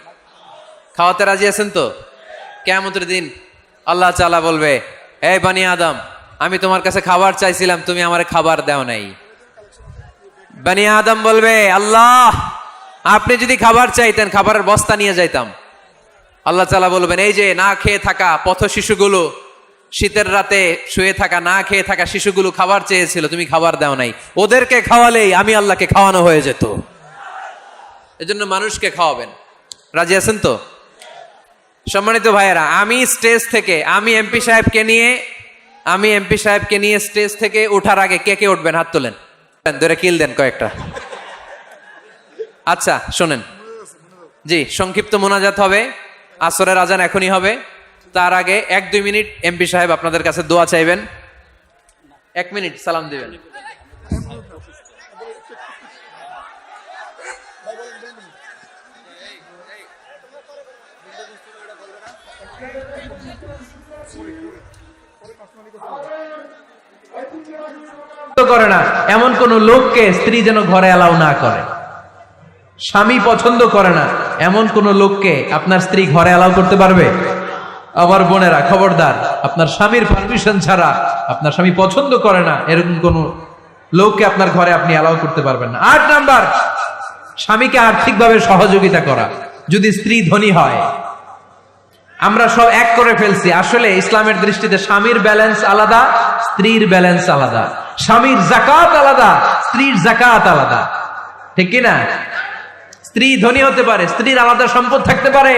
খাওয়াতে রাজি আছেন তো? কিয়ামতের দিন আল্লাহ তাআলা বলবে, এই বানি আদম, আমি তোমার কাছে খাবার চাইছিলাম, তুমি আমারে খাবার দাও নাই। বানি আদম বলবে, আল্লাহ আপনি যদি খাবার চাইতেন খাবারের বস্তা নিয়ে যাইতাম। আল্লাহ তাআলা বলবেন, এই যে না খেয়ে থাকা পথ শিশুগুলো, শীতের রাতে শুয়ে থাকা না খেয়ে থাকা শিশুগুলো খাবার চেয়েছিল, তুমি খাবার দাও নাই, ওদেরকে খাওয়ালেই আমি আল্লাহকে খাওয়ানো হয়ে যেত। এজন্য মানুষকে খাওয়াবেন। রাজি আছেন তো? সম্মানিত ভাইয়েরা, আমি স্টেজ থেকে, আমি এমপি সাহেবকে নিয়ে স্টেজ থেকে ওঠার আগে কে কে উঠবেন? হাত তোলেন, ধরে কিল দেন কয়েকটা। আচ্ছা শোনেন, জি সংক্ষিপ্ত মোনাজাত হবে, আসরের আজান এখনই হবে। তার আগে 1-2 মিনিট এমপি সাহেব আপনাদের কাছে দোয়া চাইবেন। 1 মিনিট সালাম দিবেন। করে না এমন কোন লোককে স্ত্রী যেন ঘরে অ্যালাউ না করে। স্বামী পছন্দ করে না এমন কোন লোককে আপনার স্ত্রী ঘরে অ্যালাউ করতে পারবে? আমার বোনেরা খবরদার, আপনার স্বামীর পারমিশন ছাড়া, আপনার স্বামী পছন্দ করে না এরকম কোন লোককে আপনার ঘরে আপনি অ্যালাউ করতে পারবেন না। 8 নাম্বার, স্বামীকে আর্থিকভাবে সহযোগিতা করা। যদি স্ত্রী ধনী হয়, আমরা সব এক করে ফেলছি, আসলে ইসলামের দৃষ্টিতে স্বামীর ব্যালেন্স আলাদা, স্ত্রীর ব্যালেন্স আলাদা। স্বামীর যাকাত আলাদা, স্ত্রীর যাকাত আলাদা, ঠিক কিনা? স্ত্রী ধনী হতে পারে, স্ত্রীর আলাদা সম্পদ থাকতে পারে।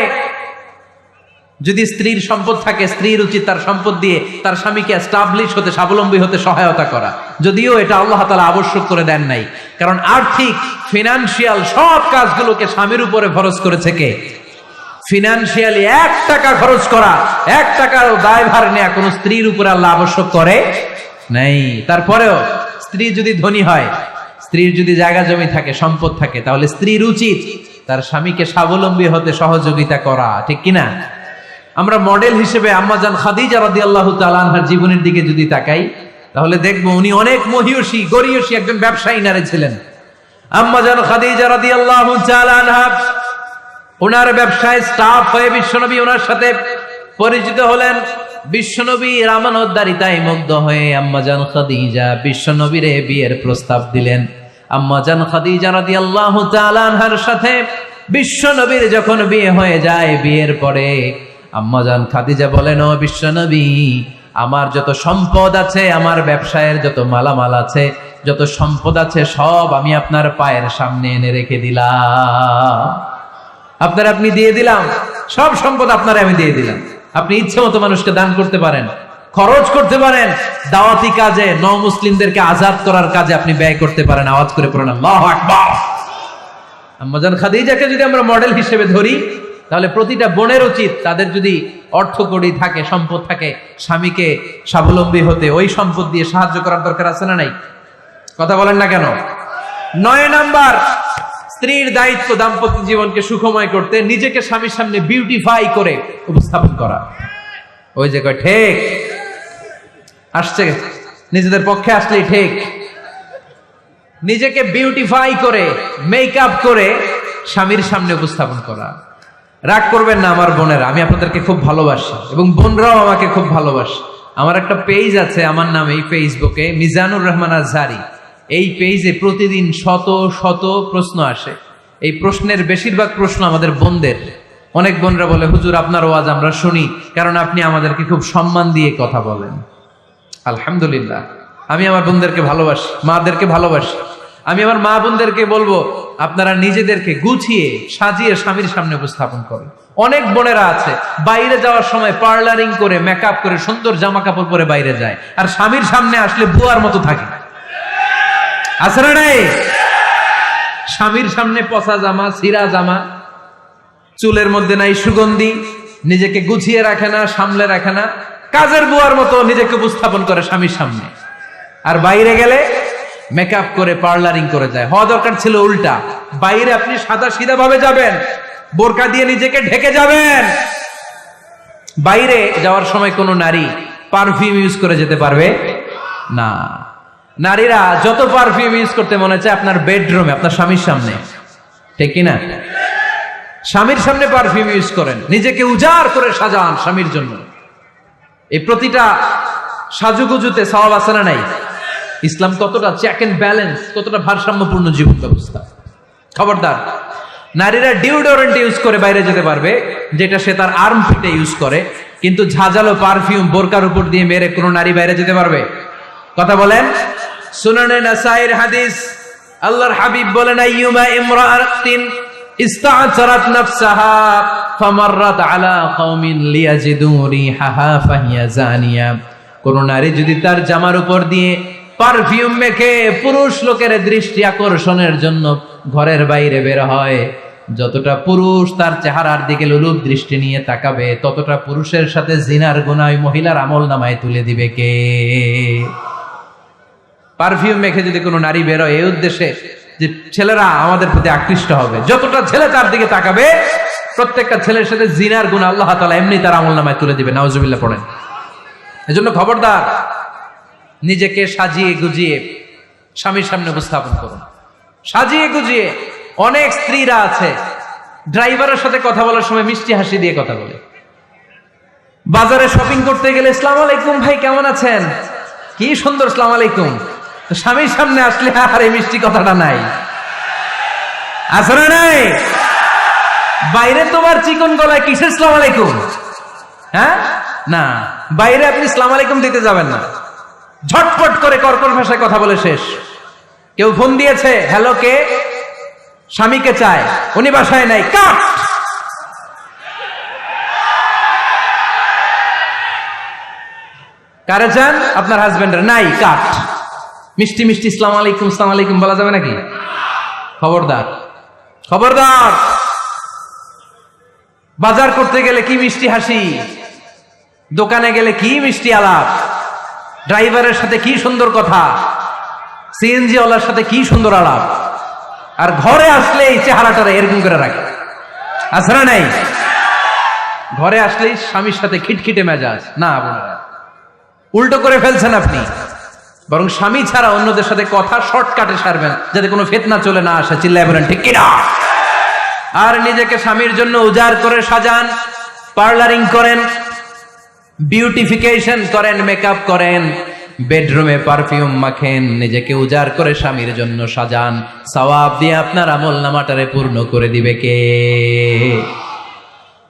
যদি স্ত্রীর সম্পদ থাকে, স্ত্রীর উচিত তার সম্পদ দিয়ে তার স্বামীকে এস্টাবলিশ হতে, স্বাবলম্বী হতে সহায়তা করা। যদিও এটা আল্লাহ তাআলা আবশ্যক করে দেন নাই, কারণ আর্থিক ফিনান্সিয়াল সব কাজগুলোকে স্বামীর উপরে ফরজ করেছে কে? ফিনান্সিয়ালি 1 টাকা খরচ করা, 1 টাকার দায়ভার নেওয়া কোন স্ত্রীর উপরে আল্লাহ আবশ্যক করে নাই। তারপরেও স্ত্রী যদি ধনী হয়, স্ত্রীর যদি জায়গা জমি থাকে, সম্পদ থাকে, তাহলে স্ত্রীর উচিত তার স্বামীকে স্বাবলম্বী হতে সহযোগিতা করা, ঠিক কিনা? আমরা মডেল হিসেবে আম্মাজান খাদিজা রাদিয়াল্লাহু তাআলা আনহার জীবনের দিকে যদি তাকাই, তাহলে দেখবো উনি অনেক মহিয়সী, গরিয়সী একজন ব্যবসায়ী নারী ছিলেন। আম্মাজান খাদিজা রাদিয়াল্লাহু তাআলা আনহা ওনার ব্যবসায় স্টাফ হয়ে বিশ্বনবী ওনার সাথে পরিচিত হলেন। বিশ্বনবীর আমানতদারিতায় মুগ্ধ হয়ে আম্মাজান খাদিজা বিশ্বনবীরে বিয়ের প্রস্তাব দিলেন। আম্মাজান খাদিজা রাদিয়াল্লাহু তাআলা আনহার সাথে বিশ্বনবীর যখন বিয়ে হয়ে যায়, বিয়ের পরে আম্মাজান খাদিজা বলেন, ও বিশ্বনবী, আমার যত সম্পদ আছে, আমার ব্যবসায়ের যত মালামাল আছে, যত সম্পদ আছে, সব আমি আপনার পায়ের সামনে এনে রেখে দিলাম। আপনি দিয়ে দিলাম, সব সম্পদ আপনারা আমি দিয়ে দিলাম। আপনি ইচ্ছে মতো মানুষকে দান করতে পারেন, খরচ করতে পারেন, দাওয়াতি কাজে, মুসলিমদেরকে আজাদ করার কাজে আপনি ব্যয় করতে পারেন। আওয়াজ করে পড়েন আল্লাহু আকবার। আম্মাজান খাদিজাকে যদি আমরা মডেল হিসেবে ধরি, তাহলে প্রতিটা বোনের উচিত তাদের যদি অর্থকড়ি থাকে, সম্পদ থাকে, স্বামীকে স্বাবলম্বী হতে ওই সম্পদ দিয়ে সাহায্য করার দরকার আছে না নাই? কথা বলেন না কেন? 9 নাম্বার, স্ত্রীর দায়িত্ব দাম্পত্য জীবনকে সুখময় করতে নিজেকে স্বামীর সামনে বিউটিফাই করে উপস্থাপন করা। ওই যে কয় ঠিক আসছে, নিজেদের পক্ষে আসলেই ঠিক। নিজেকে বিউটিফাই করে, মেকআপ করে স্বামীর সামনে উপস্থাপন করা। রাগ করবেন না আমার বোনেরা, আমি আপনাদেরকে খুব ভালোবাসি এবং বোনরাও আমাকে খুব ভালোবাসে। আমার একটা পেজ আছে আমার নামে, এই ফেসবুকে মিজানুর রহমান আজহারি। এই পেজে প্রতিদিন শত শত প্রশ্ন আসে। এই প্রশ্নের বেশিরভাগ প্রশ্ন আমাদের বোনদের। অনেক বোনরা বলে, হুজুর আপনার ওয়াজ আমরা শুনি, কারণ আপনি আমাদেরকে খুব সম্মান দিয়ে কথা বলেন। আলহামদুলিল্লাহ, আমি আমার বোনদেরকে ভালোবাসি, মাদেরকে ভালোবাসি। আমি আমার মা বোনদেরকে বলবো, আপনারা নিজেদেরকে গুছিয়ে সাজিয়ে স্বামীর সামনে উপস্থাপন করেন। অনেক বোনেরা আছে বাইরে যাওয়ার সময় পার্লারিং করে, মেকআপ করে, সুন্দর জামা কাপড় পরে বাইরে যায়, আর স্বামীর সামনে আসলে বুয়ার মতো থাকে। আছে না নাই? স্বামীর সামনে পচা জামা, ছিঁড়া জামা, চুলের মধ্যে নাই সুগন্ধি, নিজেকে গুছিয়ে রাখে না, সামলে রাখে না, কাজের বুয়ার মতো নিজেকে উপস্থাপন করে স্বামীর সামনে। আর বাইরে গেলে মেকআপ করে, পার্লারিং করে যায়। হওয়া দরকার ছিল উল্টা। বাইরে আপনি সাদা সিধা ভাবে যাবেন, বোরকা দিয়ে নিজেকে ঢেকে যাবেন। বাইরে যাওয়ার সময় কোনো নারী পারফিউম ইউজ করে যেতে পারবে না। নারীরা যত পারফিউম ইউজ করতে মনে চায় আপনার বেডরুমে, আপনার স্বামীর সামনে, ঠিক কিনা? স্বামীর সামনে পারফিউম ইউজ করেন, নিজেকে উজাড় করে সাজান স্বামীর জন্য। এই প্রতিটা সাজুগুজুতে সওয়াব আছে না নাই? ইসলাম কতটা চেক এন্ড ব্যালেন্স, কতটা ভারসাম্যপূর্ণ জীবন ব্যবস্থা। খবরদার, নারীরা ডিওডোরেন্ট ইউজ করে বাইরে যেতে পারবে, যেটা সে তার আর্মপিটে ইউজ করে, কিন্তু ঝাঁঝালো পারফিউম বোরকার উপর দিয়ে মেরে কোনো নারী বাইরে যেতে পারবে? কথা বলেন। সুনানে নাসাইর হাদিস, আল্লাহর হাবিব বলেন, আইয়ুমা ইমরাআতিন ইস্তা'সারাত নাফসাহা ফামাররাত আলা কওমিন লিয়াজিদু রিহাহা ফাহিয়া জানিয়া। কোন নারী যদি তার জামার উপর দিয়ে পারফিউম মেখে পুরুষ লোকের দৃষ্টি আকর্ষণের জন্য ঘরের বাইরে বের হয়, যতটা পুরুষ তার চেহারার দিকে লোলুপ দৃষ্টি নিয়ে তাকাবে, ততটা পুরুষের সাথে জিনার গুনাহ মহিলার আমল নামায় তুলে দিবে কে? পারফিউম মেখে যদি কোনো নারী বের হয় এই উদ্দেশ্যে যে ছেলেরা আমাদের প্রতি আকৃষ্ট হবে, যতটা ছেলে তার দিকে তাকাবে, প্রত্যেকটা ছেলের সাথে জিনার গুনাহ আল্লাহ তাআলা এমনি তার আমল নামায় তুলে দিবে। নাউজুবিল্লাহ পড়েন। এজন্য খবরদার, নিজেকে সাজিয়ে গুজিয়ে স্বামীর সামনে উপস্থাপন করুন, সাজিয়ে গুজিয়ে। অনেক স্ত্রীরা আছে ড্রাইভারের সাথে কথা বলার সময় মিষ্টি হাসি দিয়ে কথা বলে। বাজারে শপিং করতে গেলে আসসালামু আলাইকুম ভাই, কেমন আছেন? কি সুন্দর আসসালামু আলাইকুম। স্বামীর সামনে আসলে আর এই মিষ্টি কথাটা নাই, আছে না নাই? বাইরে তোমার চিকন গলায় কিসের আসসালামু আলাইকুম? হ্যাঁ না, বাইরে আপনি আসসালামু আলাইকুম দিতে যাবেন না, ঝটপট করে কর্কশ ভাষায় কথা বলে শেষ। কেউ ফোন দিয়েছে, হ্যালো কে? স্বামীকে চায়, উনি বাসায় নাই, কাট। কারে চান? আপনার হাজবেন্ডের, নাই, কাট। মিষ্টি মিষ্টি আসসালামু আলাইকুম, আসসালামু আলাইকুম বলা যাবে নাকি? খবরদার, খবরদার। বাজার করতে গেলে কি মিষ্টি হাসি, দোকানে গেলে কি মিষ্টি আলাপ, ড্রাইভারের সাথে কি সুন্দর কথা, সিএনজি ওয়ালার সাথে কি সুন্দর আলাপ, আর ঘরে আসলে এই চেহারাটা এরকম করে রাখে, আছে না নাই? ঘরে আসলেই স্বামীর সাথে খিটখিটে মেজাজ। না বোনেরা, উল্টো করে ফেলছেন আপনি। বরং স্বামী ছাড়া অন্যদের সাথে কথা শর্টকাটে সারবেন, যাতে কোনো ফিতনা চলে না আসে। চিল্লায় বলেন ঠিক কিনা? আর নিজেকে স্বামীর জন্য উজাড় করে সাজান, পার্লারিং করেন, বিউটিফিকেশন করেন, মেকআপ করেন, বেডরুমে পারফিউম মাখেন, নিজেকে উজাড় করে স্বামীর জন্য সাজান। সওয়াব দিয়ে আপনার আমল নামাটারে পূর্ণ করে দিবে কে?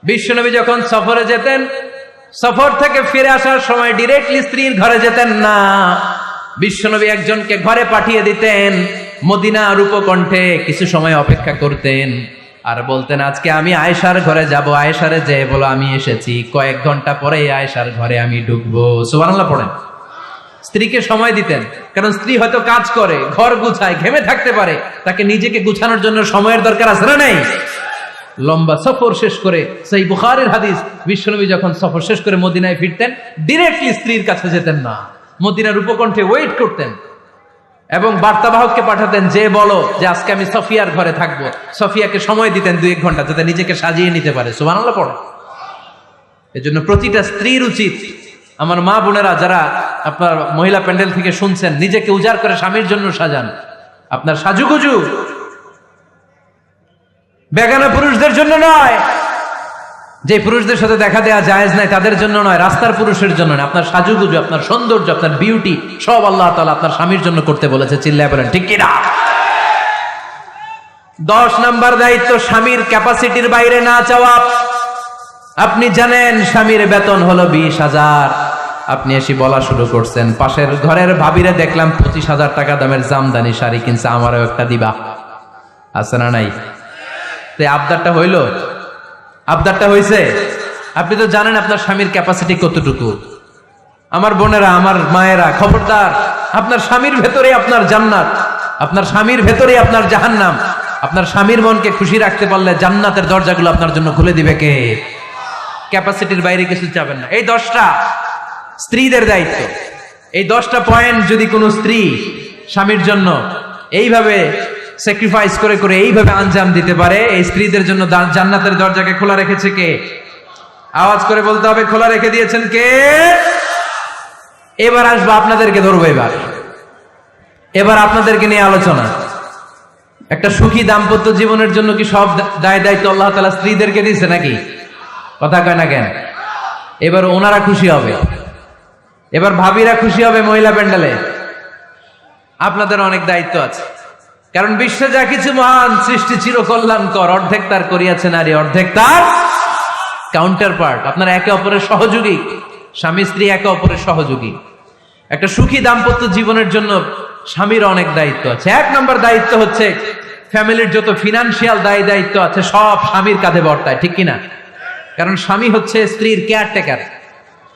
বিশ্বনবী যখন সফরে যেতেন, সফর থেকে ফিরে আসার সময় ডিরেক্টলি স্ত্রীর ঘরে যেতেন না। বিশ্বনবী একজনকে ঘরে পাঠিয়ে দিতেন, মদিনার উপকণ্ঠে কিছু সময় অপেক্ষা করতেন, আর বলতেন আজকে আমি আয়েশার ঘরে যাব। আয়েশারে যে বলো আমি এসেছি, কয়েক ঘন্টা পরে আয়েশার ঘরে আমি ঢুকবো। সুবহানাল্লাহ পড়েন। স্ত্রীকে সময় দিতেন, কারণ স্ত্রী হয়তো কাজ করে, ঘর গুছায়, ঘেমে থাকতে পারে, তাকে নিজেকে গুছানোর জন্য সময়ের দরকার আছে না নাই? লম্বা সফর শেষ করে, সেই বুখারীর হাদিস, বিশ্বনবী যখন সফর শেষ করে মদিনায় ফিরতেন, ডিরেক্টলি স্ত্রীর কাছে যেতেন না, মদিনার উপকণ্ঠে ওয়েট করতেন এবং বার্তাবাহককে পাঠাতেন, যে বলো যে আজকে আমি সফিয়ার ঘরে থাকবো। সফিয়াকে সময় দিতেন 2-1 ঘন্টা, যাতে নিজেকে সাজিয়ে নিতে পারে। সুবহানাল্লাহ পড়ে। এজন্য প্রতিটা স্ত্রীর উচিত, আমার মা বোনেরা যারা আপনার মহিলা প্যান্ডেল থেকে শুনছেন, নিজেকে উজাড় করে স্বামীর জন্য সাজান। আপনার সাজুগুজু বেগানা পুরুষদের জন্য নয়, যে পুরুষদের সাথে দেখা দেওয়া জায়েজ নাই তাদের জন্য নয়, রাস্তার পুরুষের জন্য নয়। আপনার সাজুগুজু, আপনার সৌন্দর্য, আপনার বিউটি সব আল্লাহ তাআলা আপনার স্বামীর জন্য করতে বলেছে। চিল্লায় বলেন ঠিক কিনা? 10 নাম্বার দায়িত্ব, স্বামীর ক্যাপাসিটির বাইরে না চাওয়া। আপনি জানেন স্বামীর বেতন হলো 20,000, আপনি এসে বলা শুরু করছেন, পাশের ঘরের ভাবিরে দেখলাম 25,000 টাকা দামের জামদানি শাড়ি কিনছে, আমারও একটা দিবা। আছে না নাই? তো আবদারটা হইল? আবদারটা হইছে? আপনি তো জানেন আপনার স্বামীর ক্যাপাসিটি কতটুকু। আমার বোনেরা, আমার মায়েরা, খবরদার, আপনার স্বামীর ভেতরে আপনার জান্নাত, আপনার স্বামীর ভেতরে আপনার জাহান্নাম। আপনার স্বামীর মনকে খুশি রাখতে পারলে জান্নাতের দরজাগুলো আপনার জন্য খুলে দিবে কে? ক্যাপাসিটির বাইরে কিছু চাবেন না। এই 10টা স্ত্রীদের দায়িত্ব। এই 10টা পয়েন্ট যদি কোনো স্ত্রী স্বামীর জন্য এইভাবে স্যাক্রিফাইস করে করে এইভাবে আঞ্জাম দিতে পারে, এই স্ত্রীদের জন্য জান্নাতের দরজাকে খোলা রেখেছে কে? আওয়াজ করে বলতে হবে, খোলা রেখে দিয়েছেন কে? এবার আসবো, আপনাদেরকে ধরবো। এবার আপনাদেরকে নিয়ে আলোচনা। একটা সুখী দাম্পত্য জীবনের জন্য কি সব দায় দায়িত্ব আল্লাহ তাআলা স্ত্রীদেরকে দিয়েছে নাকি? কথা কয় না কেন? এবার ওনারা খুশি হবে, এবার ভাবিরা খুশি হবে মহিলা প্যান্ডেলে। আপনাদের অনেক দায়িত্ব আছে, কারণ বিশ্বে যা কিছু মহান সৃষ্টি চিরকল্যাণকর, অর্ধেক তার করিয়াছে নারী, অর্ধেক তার কাউন্টার পার্ট। আপনারা একে অপরের সহযোগী, স্বামী স্ত্রী একে অপরের সহযোগী। একটা সুখী দাম্পত্য জীবনের জন্য স্বামীর অনেক দায়িত্ব আছে। 1 নম্বর দায়িত্ব হচ্ছে ফ্যামিলির যত ফিনান্সিয়াল দায় দায়িত্ব আছে সব স্বামীর কাঁধে বর্তায়, ঠিক কিনা? কারণ স্বামী হচ্ছে স্ত্রীর কেয়ারটেকার।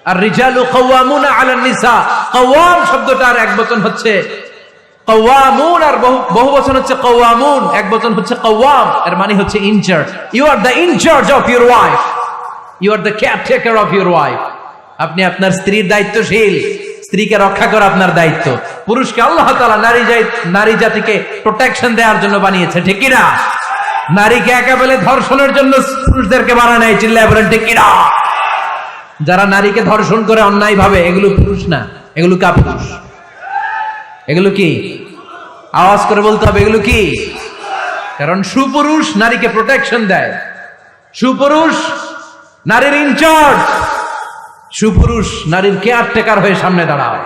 আর রিজালু কাওয়ামুনা আলান নিসা, কাওয়াম শব্দটার এক বচন হচ্ছে কাওয়ামুন, আর বহু বচন হচ্ছে কাওয়ামুন, এক বচন হচ্ছে কাওয়াম। এর মানে হচ্ছে incharge. You are the incharge of your wife, you are the caretaker of your wife. আপনি আপনার স্ত্রীর দায়িত্বশীল, স্ত্রীকে রক্ষা করা আপনার দায়িত্ব। পুরুষকে আল্লাহ তাআলা নারী জাতিকে প্রোটেকশন দেওয়ার জন্য বানিয়েছে, ঠিক কিনা? নারীকে একেবারে ধর্ষণের জন্য পুরুষদেরকে বানানো নাই। চিল্লায় বলেন ঠিক কিনা? যারা নারীকে ধর্ষণ করে অন্যায় ভাবে, এগুলো পুরুষ না, এগুলো কাপুরুষ। এগুলো কি? আওয়াজ করে বলতে হবে, এগুলো কি? কারণ সুপুরুষ নারীকে প্রোটেকশন দেয়, সুপুরুষ নারীর ইনচার্জ, সুপুরুষ নারীর কেয়ারটেকার হয়ে সামনে দাঁড়ায়,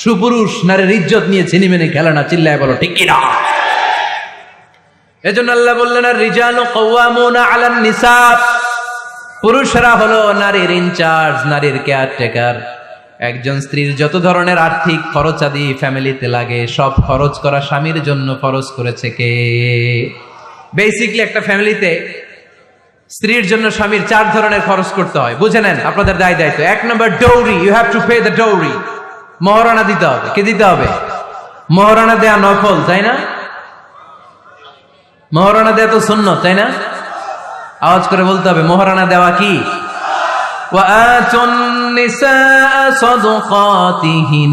সুপুরুষ নারীর ইজ্জত নিয়ে ছিনিমিনি খেলে না। চিল্লায় বলো ঠিক কিনা? এজন্য আল্লাহ বললেন, আর রিজালু কাওয়ামুনা আলান নিসা, পুরুষরা হলো নারীর ইনচার্জ, নারীর কেয়ারটেকার। একজন স্ত্রীর যত ধরনের আর্থিক খরচ আদি ফ্যামিলিতে লাগে, সব খরচ করা স্বামীর জন্য ফরজ করেছে কে? বেসিক্যালি একটা ফ্যামিলিতে স্ত্রীর জন্য স্বামীর 4 ধরনের খরচ করতে হয়। বুঝে নেন আপনাদের দায় দায়িত্ব। 1 নম্বর dowry, you have to pay the dowry. মহারণা দিতে হবে। কে দিতে হবে? মহারণা দেয়া নফল, তাই না? মহারণা দেয়া তো সুন্নত, তাই না? আওয়াজ করে বলতে হবে, মহারণা দেওয়া কি? وَآتُوا النِّسَاءَ صَدُقَاتِهِنَّ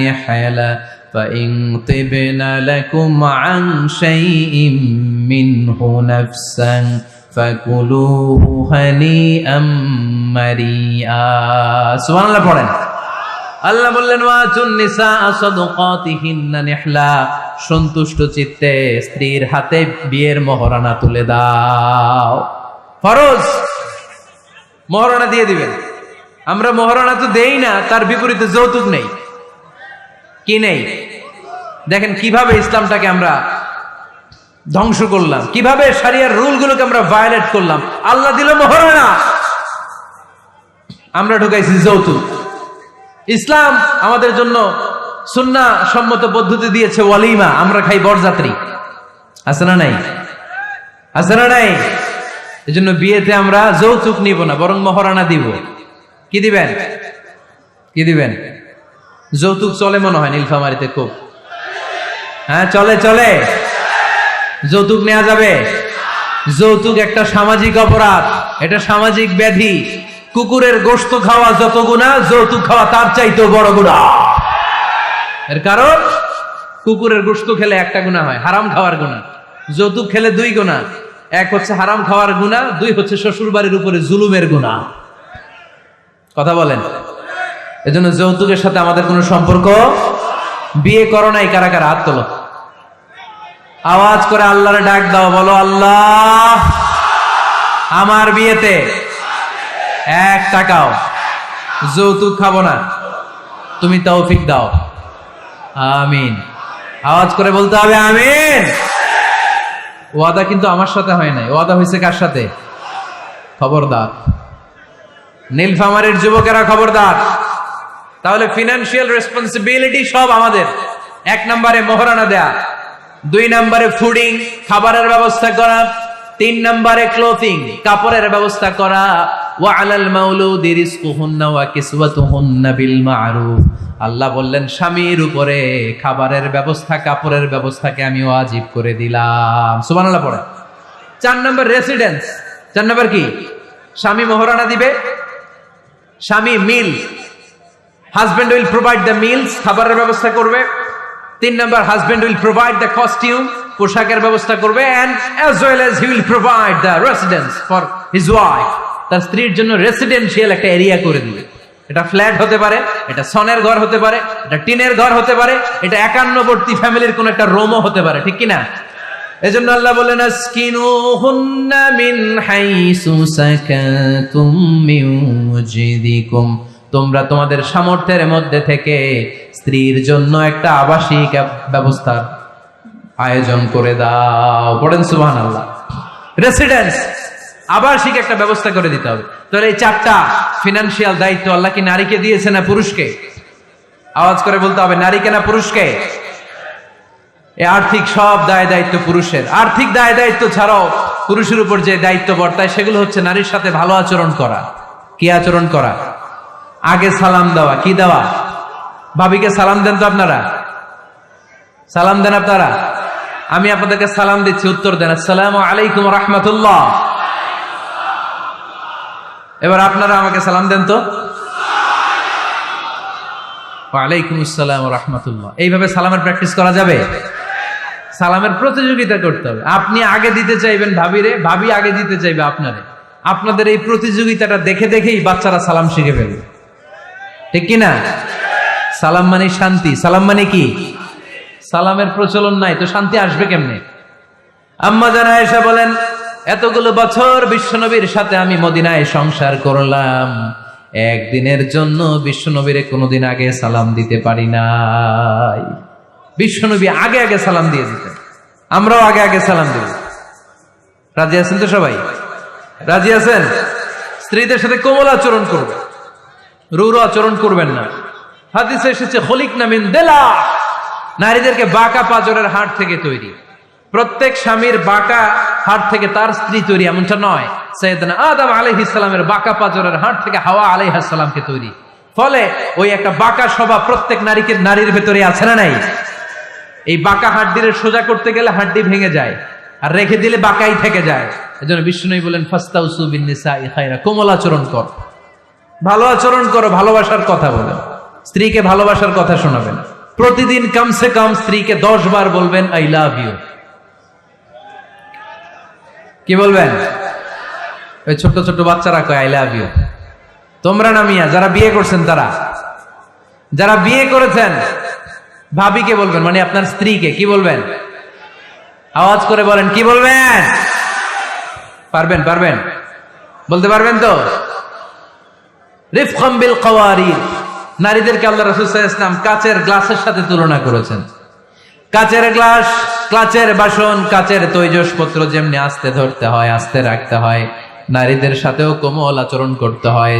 نِحْلَةً فَإِن طِبْنَ لَكُمْ عَنْ شَيْءٍ مِّنْهُ نَفْسًا فَكُلُوهُ هَنِيئًا مَرِيئًا। সুবহানাল্লাহ পড়েন। আল্লাহ বললেন, ওয়াতুন নিসা সাদুকাতিহিন্না নিহলা, সন্তুষ্ট চিত্তে স্ত্রীর হাতে বিয়ের মোহরানা তুলে দাও। ফরজ, মোহরানা দিয়ে দিবেন। আমরা মোহরানা তো দেই না, তার বিপরীতে যৌতুক নেই। কি নেই? দেখেন কিভাবে ইসলামটাকে আমরা ধ্বংস করলাম, কিভাবে শরিয়ার রুলগুলোকে আমরা ভায়োলেট করলাম। আল্লাহ দিল মোহরানা, আমরা ঢুকাইছি যৌতুক। ইসলাম আমাদের জন্য সুন্নাহ সম্মত পদ্ধতি দিয়েছে ওয়ালিমা, আমরা খাই বরযাত্রী। আছে না নাই? আছে না নাই? এজন্য বিয়েতে আমরা যৌতুক নিব না, বরং মোহরানা দিব। কি দিবেন? কি দিবেন? যৌতুক চলে মনে হয় নীলফামারীতে খুব। হ্যাঁ চলে, চলে। যৌতুক নেওয়া যাবে? যৌতুক একটা সামাজিক অপরাধ, এটা সামাজিক ব্যাধি। কুকুরের গোশত খাওয়া যত গুনাহ, যৌতুক খাওয়া তার চাইতেও বড় গুনাহ। এর কারণ কুকুরের গোশত খেলে একটা গুনাহ হয়, হারাম খাওয়ার গুনাহ। যৌতুক খেলে 2 গুনাহ, 1 হচ্ছে হারাম খাওয়ার গুনাহ, 2 হচ্ছে শ্বশুর বাড়ির উপরে জুলুমের গুনাহ। কথা বলেন। এজন্য যৌতুকের সাথে আমাদের কোনো সম্পর্ক। বিয়ে করো নাই কারা কারা? হাত তোলো। আওয়াজ করে আল্লাহরে ডাক দাও, বলো আল্লাহ আমার বিয়েতে এক টাকাও যৌতুক খাবো না, তুমি তৌফিক দাও। আমিন। আওয়াজ করে বলতে হবে আমিন। ওয়াদা কিন্তু আমার সাথে হয় নাই, ওয়াদা হয়েছে কার সাথে? খবরদার নীলফামারীর যুবকেরা, খবরদার। তাহলে ফিনান্সিয়াল রেসপন্সিবিলিটি সব আমাদের। 1 নম্বরে মোহরানা দেয়া, 2 নম্বরে ফুডিং, খাবারের ব্যবস্থা করা, 3 নম্বরে ক্লোথিং, কাপড়ের ব্যবস্থা করা। ওয়া আলাল মাউলুদি রিজকুহুন্না ওয়া কিসওয়াতুহুন্না বিল মা'রুফ। আল্লাহ বললেন স্বামীর উপরে খাবারের ব্যবস্থা, কাপড়ের ব্যবস্থাকে আমি ওয়াজিব করে দিলাম। সুবহানাল্লাহ পড়ে। 4 নম্বর রেসিডেন্স। 4 নম্বর কি? স্বামী মোহরানা দিবে, স্বামী meal, husband will provide the meals, খাবারের ব্যবস্থা করবে। 3 নম্বর, husband will provide the costume, পোশাকের ব্যবস্থা করবে, and as well as he will provide the residence for his wife, তার স্ত্রীর জন্য রেসিডেন্সিয়াল একটা এরিয়া করে দিবে। এটা ফ্ল্যাট হতে পারে, এটা সনের ঘর হতে পারে, এটা টিনের ঘর হতে পারে, এটা 51বর্তী ফ্যামিলির কোন একটা রুমও হতে পারে, ঠিক কি না? এজন্য আল্লাহ বলেন আসকিনুহুন্না মিন হাইসু সাকাতুম মিন ওয়াজদিকুম, তোমরা তোমাদের সামর্থ্যের মধ্যে থেকে স্ত্রীর জন্য একটা আবাসিক ব্যবস্থার আয়োজন করে দাও। পড়েন সুবহানাল্লাহ। রেসিডেন্স, আবাসিক একটা ব্যবস্থা করে দিতে হবে। তাহলে এই 4টা ফিনান্সিয়াল দায়িত্ব আল্লাহ কি নারীকে দিয়েছে না পুরুষকে? আওয়াজ করে বলতে হবে নারীকে না পুরুষকে? এই আর্থিক সব দায় দায়িত্ব পুরুষের। আর্থিক দায় দায়িত্ব ছাড়াও পুরুষের উপর যে দায়িত্ব বর্তায় সেগুলো হচ্ছে নারীর সাথে ভালো আচরণ করা। কি আচরণ করা? আগে সালাম দেওয়া। কি দেওয়া? ভাবিকে সালাম দেন তো আপনারা? সালাম দেন আপনারা? আমি আপনাদেরকে সালাম দিচ্ছি, উত্তর দেন আসসালামু আলাইকুম ওয়া রাহমাতুল্লাহ। এবার আপনারা আমাকে সালাম দেন তো। ওয়া আলাইকুম আসসালাম ওয়া রাহমাতুল্লাহ। এইভাবে সালামের প্র্যাকটিস করা যাবে? সালামের প্রতিযোগিতা করতে হবে। আপনি আগে দিতে চাইবেন ভাবিরে, ভাবি আগে দিতে চাইবে আপনারে। আপনাদের এই প্রতিযোগিতাটা দেখে দেখেই বাচ্চারা সালাম শিখে ফেলবে, ঠিক কি না? সালাম মানে শান্তি। সালাম মানে কি? সালামের প্রচলন নাই তো শান্তি আসবে কেমনে? আম্মা জান আয়েশা বলেন, এতগুলো বছর বিশ্বনবীর সাথে আমি মদিনায় সংসার করলাম, একদিনের জন্য বিশ্বনবীরে কোনোদিন আগে সালাম দিতে পারি নাই। বিশ্বনবী আগে আগে সালাম দিয়ে দিতেন, আমরাও আগে আগে সালাম দিব। রাজি আছেন তো সবাই? রাজি আছেন? স্ত্রীদের সাথে কোমল আচরণ করবেন, রূঢ় আচরণ করবেন না। হাদিসে এসেছে খলিকনা মিন দিলা, নারীদেরকে বাঁকা পাঁজরের হাড় থেকে তৈরি। প্রত্যেক স্বামীর বাঁকা হাড় থেকে তার স্ত্রী তৈরি এমনটা নয়। সাইয়েদনা আদম আলাইহিস সালামের বাঁকা পাঁজরের হাড় থেকে হাওয়া আলাইহিস সালামকে তৈরি। ফলে ওই একটা বাঁকা স্বভাব প্রত্যেক নারীর ভেতরে আছে না নাই? এই বাঁকা হাড্ডির সোজা করতে গেলে হাড্ডি ভেঙে যায়, আর রেখে দিলে বাঁকাই থেকে যায়। এজন্য বিষ্ণু বলেন ফাস্তাউসু বিন নিসাই খায়রা, কোমল আচরণ করো, ভালো আচরণ করো, ভালোবাসার কথা বলো, স্ত্রীকে ভালোবাসার কথা শোনাবেন। প্রতিদিন কমসে কম স্ত্রীকে 10 বার বলবেন আই লাভ ইউ। কি বলবেন? ওই ছোট ছোট বাচ্চারা কয় আই লাভ ইউ। তোমরা না মিয়া, যারা বিয়ে করছেন তারা, যারা বিয়ে করেছেন ভাবিকে বলবেন, মানে আপনার স্ত্রীকে কি বলবেন? আওয়াজ করে বলেন, কি বলবেন? পারবেন? পারবেন? বলতে পারবেন তো? রিফকাম বিল কাওয়ারির, নারীদেরকে আল্লাহ রাসূল সাল্লাল্লাহু আলাইহি ওয়াসাল্লাম কাচের গ্লাসের সাথে তুলনা করেছেন। কাচের গ্লাস, কাচের বাসন, কাচের তৈজসপত্র যেমনি আস্তে ধরতে হয়, আস্তে রাখতে হয়, নারীদের সাথেও কোমল আচরণ করতে হয়।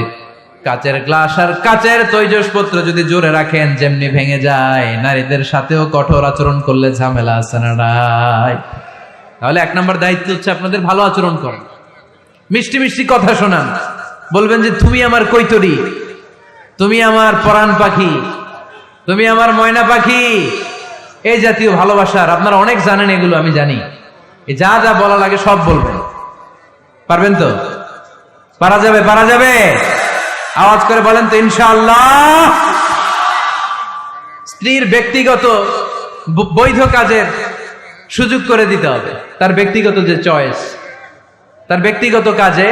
কাচের গ্লাস আর কাচের তৈজসপত্র যদি জোরে রাখেন যেমনি ভেঙে যায়, নারীদের সাথেও কঠোর আচরণ করলে ঝামেলা আছে না নাই? তাহলে 1 নম্বর দায়িত্ব হচ্ছে আপনাদের ভালো আচরণ করেন, মিষ্টি মিষ্টি কথা শোনান, বলবেন যে তুমি আমার কৈতরী, তুমি আমার পরাণ পাখি, তুমি আমার ময়না পাখি। এই জাতীয় ভালোবাসার আপনারা অনেক জানেন, এগুলো আমি জানি। এই যা যা বলা লাগে সব বলবেন। পারবেন তো? পারা যাবে? পারা যাবে? আওয়াজ করে বলেন তো ইনশাআল্লাহ। স্ত্রীর ব্যক্তিগত বৈধ কাজের সুযোগ করে দিতে হবে। তার ব্যক্তিগত যে চয়েস, তার ব্যক্তিগত কাজে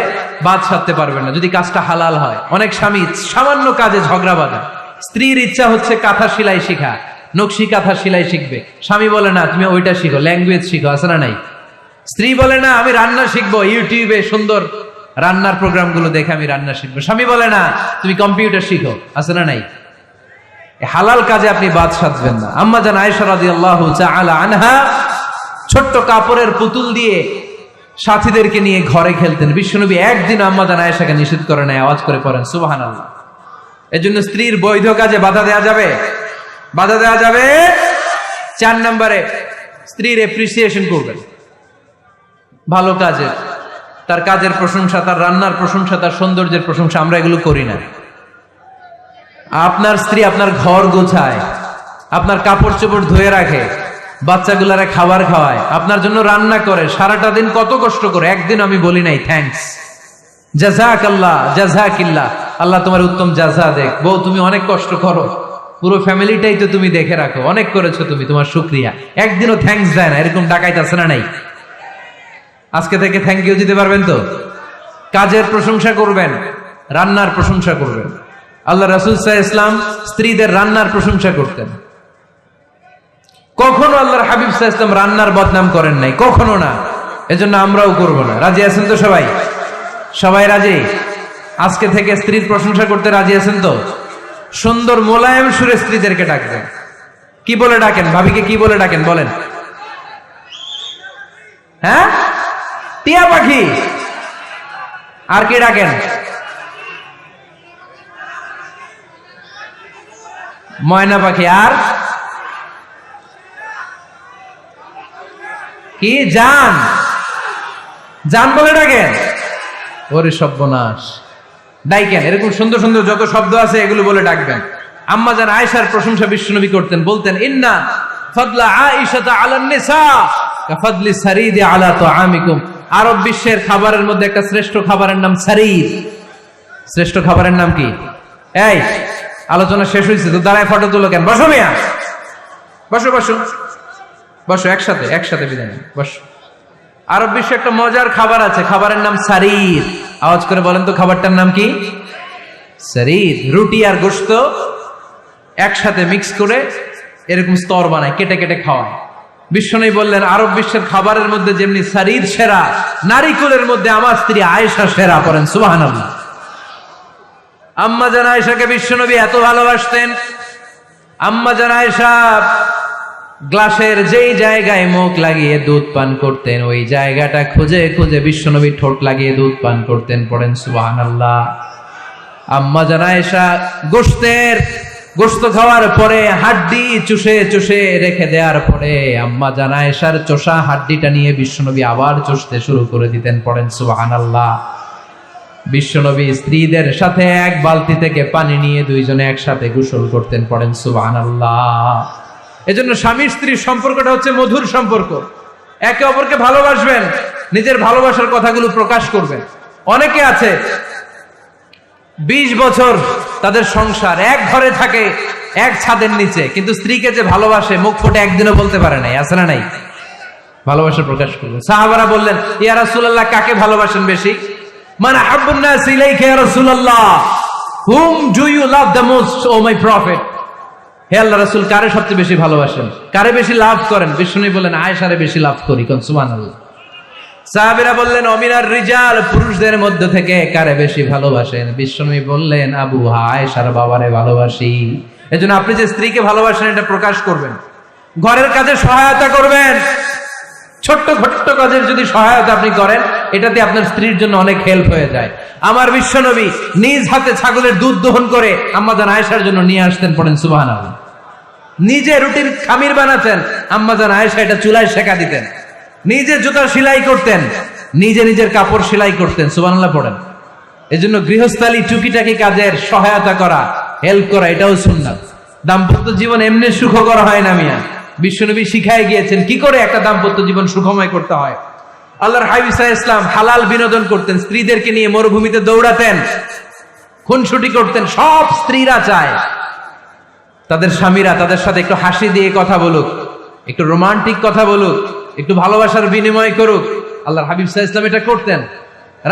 বাদ সাধতে পারবে না যদি কাজটা হালাল হয়। অনেক স্বামী সামান্য কাজে ঝগড়া বাঁধে। স্ত্রীর ইচ্ছা হচ্ছে কাঁথা সেলাই শিখা, নকশি কাঁথা সেলাই শিখবে, স্বামী বলে না তুমি ওইটা শিখো, ল্যাঙ্গুয়েজ শিখো, আছে না নাই? স্ত্রী বলে না আমি রান্না শিখবো, ইউটিউবে সুন্দর রান্নার প্রোগ্রামগুলো দেখে আমি রান্না শিখবো। স্বামী বলে না, তুমি কম্পিউটার শিখো, আছে না নাই? হালাল কাজে আপনি বাদ সাধবেন না। আম্মা জান আয়েশা রাদিয়াল্লাহু তাআলা আনহা ছোট্ট কাপড়ের পুতুল দিয়ে সাথীদেরকে নিয়ে ঘরে খেলতেন। বিশ্বনবী একদিন আম্মা জান আয়েশাকে নিষেধ করে নাই, আওয়াজ করে পড়েন সুবহানাল্লাহ। এজন্য স্ত্রীর বৈধ কাজে বাধা দেওয়া যাবে? বাধা দেওয়া যাবে। 4 নম্বরে স্ত্রীর এপ্রিসিয়েশন করবেন ভালো কাজে, তার কাজের প্রশংসা, তার রান্নার প্রশংসা, তার সৌন্দর্যের প্রশংসা। আমরা এগুলো করি না। আপনার স্ত্রী আপনার ঘর গোছায়, আপনার কাপড় চোপড় ধুয়ে রাখে, বাচ্চাগুলারে খাবার খাওয়ায়, আপনার জন্য রান্না করে, সারাটা দিন কত কষ্ট করে। একদিন আমি বলি নাই থ্যাঙ্কস, জাযাকাল্লাহ, জাযাকিল্লাহ, আল্লাহ তোমার উত্তম জাযা দেখ। বউ তুমি অনেক কষ্ট করো, পুরো ফ্যামিলিটাই তো তুমি দেখে রাখো, অনেক করেছো তুমি, তোমার শুকরিয়া। একদিনও থ্যাঙ্কস দেয় না, এরকম ডাকাইত আছে না নাই? আজকে থেকে থ্যাংক ইউ দিতে পারবেন তো? কাজের প্রশংসা করবেন, রান্নার প্রশংসা করবেন। আল্লাহ রাসূল সাল্লাল্লাহু আলাইহি ওয়াসাল্লাম স্ত্রীদের রান্নার প্রশংসা করতেন। কখনো আল্লাহর হাবিব সাল্লাল্লাহু আলাইহি ওয়াসাল্লাম রান্নার বদনাম করেন নাই, কখনো না। এজন্য আমরাও করব না। রাজি আছেন তো সবাই? সবাই রাজি? আজকে থেকে স্ত্রীর প্রশংসা করতে রাজি আছেন তো? সুন্দর মোলায়েম সুরে স্ত্রীদেরকে ডাকবেন। কি বলে ডাকেন? ভাবিকে কি বলে ডাকেন বলেন? হ্যাঁ, টিয়া পাখি। আর কি ডাকেন? ময়না পাখি। আর কি? জান। জান বলে ডাকেন? ওরে সর্বনাশ, ডাইকেন। এরকম সুন্দর সুন্দর যত শব্দ আছে এগুলো বলে ডাকবেন। আম্মা জান আয়েশার প্রশংসা বিশ্বনবী করতেন, বলতেন ইন্না ফাদলা আয়েশাতা আলান নিসা কাফাদলি সারিদি আলা তুআমিকুম। আরব বিশ্বের খাবারের মধ্যে একটা শ্রেষ্ঠ খাবারের নাম সারিদ। শ্রেষ্ঠ খাবারের নাম কি? এই আলোচনা শেষ হয়েছে তো দাঁড়ায় ফটো তুলো কেন? বসো মিয়া, বসো বসো বসো, একসাথে একসাথে বিদায় নিন, বসো। আরব বিশ্বে একটা মজার খাবার আছে, খাবারের নাম সারিদ। আওয়াজ করে বলেন তো খাবারটার নাম কি? সারিদ। রুটি আর গোশত একসাথে মিক্স করে এরকম স্তর বানায়, কেটে কেটে খাওয়ায়। বিশ্বনবী বললেন আরব বিশ্বের খাবারের মধ্যে যেমনি সারিদ সেরা, নারিকুলের মধ্যে আমার স্ত্রী আয়েশা সেরা। পড়েন সুবহানাল্লাহ। আম্মা জান আয়েশাকে বিশ্বনবী এত ভালোবাসতেন। আম্মা জান আয়েশা গ্লাসের যেই জায়গায় মুখ লাগিয়ে দুধ পান করতেন, ওই জায়গাটা খুঁজে খুঁজে বিশ্বনবী ঠোঁট লাগিয়ে দুধ পান করতেন। পড়েন সুবহানাল্লাহ। আম্মা জান আয়েশা গোশত খাওয়ার পরে হাড্ডি চুষে চুষে রেখে দেওয়ার পরে আম্মা জান আয়েশার চোষা হাড্ডিটা নিয়ে বিশ্বনবী আবার চুষতে শুরু করে দিতেন। পড়েন সুবহানাল্লাহ। বিশ্বনবী স্ত্রীদের সাথে এক বালতি থেকে পানি নিয়ে দুইজনে একসাথে গোসল করতেন। পড়েন সুবহানাল্লাহ। এজন্য স্বামী স্ত্রীর সম্পর্কটা হচ্ছে মধুর সম্পর্ক। একে অপরকে ভালোবাসবেন, নিজের ভালোবাসার কথাগুলো প্রকাশ করবেন। অনেকে আছে 20 বছর তাদের সংসার, এক ঘরে থাকে, এক ছাদের নিচে, কিন্তু স্ত্রীকে যে ভালোবাসে মুখ ফুটে একদিনও বলতে পারে নাই। আছে না নাই? ভালোবাসা প্রকাশ করবে। সাহাবারা বললেন ইয়া রাসূলুল্লাহ, কাকে ভালোবাসেন বেশি? মান আহাব্বুন নাস ইলাইকা ইয়া রাসূলুল্লাহ, whom do you love the most, O my prophet? হে আল্লাহ রাসূল, কারে সবচেয়ে বেশি ভালোবাসেন, কারে বেশি লাভ করেন? বিষ্ণু বললেন আয়েশারে বেশি লাভ করি। কোন সুবহানাল্লাহ। সাহাবীরা বললেন অমিনার রিজাল, পুরুষদের মধ্যে থেকে কারে বেশি ভালোবাসেন? বিষ্ণু বললেন আবু আয়েশার বাবারে ভালোবাসি। এজন্য আপনি যে স্ত্রীকে ভালোবাসেন এটা প্রকাশ করবেন। ঘরের কাজে সহায়তা করবেন। ছোট্ট ছোট্ট কাজের যদি সহায়তা আপনি করেন, এটাতে আপনার স্ত্রীর জন্য অনেক হেল্প হয়ে যায়। আমার বিশ্বনবী নিজ হাতে ছাগলের দুধ দহন করে আম্মা জান আয়েশার জন্য নিয়ে আসতেন। পড়েন সুবহানাল্লাহ। নিজে রুটির খামির বানাতেন, আম্মা জান আয়েশা এটা চুলায় সেকা দিতেন। নিজে জুতা সেলাই করতেন, নিজে নিজের কাপড় সেলাই করতেন। সুবহানাল্লাহ পড়েন। এজন্য গৃহস্থালী টুকিটাকি কাজের সহায়তা করা, হেল্প করা, এটাও সুন্নাত। দাম্পত্য জীবন এমনি সুখকর হয় না মিয়া। বিশ্বনবী শিখায় গিয়েছেন কি করে একটা দাম্পত্য জীবন সুখময় করতে হয়। আল্লাহর হাবিব সাল্লাল্লাহু আলাইহি ওয়াসাল্লাম হালাল বিনোদন করতেন, স্ত্রীদেরকে নিয়ে মরুভূমিতে দৌড়াতেন, খুনসুটি করতেন। সব স্ত্রীরা চায় তাদের স্বামীরা তাদের সাথে একটু হাসি দিয়ে কথা বলুক, একটু রোমান্টিক কথা বলুক, একটু ভালোবাসার বিনিময় করুক। আল্লাহর হাবিব সাল্লাল্লাহু আলাইহি ওয়াসাল্লাম এটা করতেন।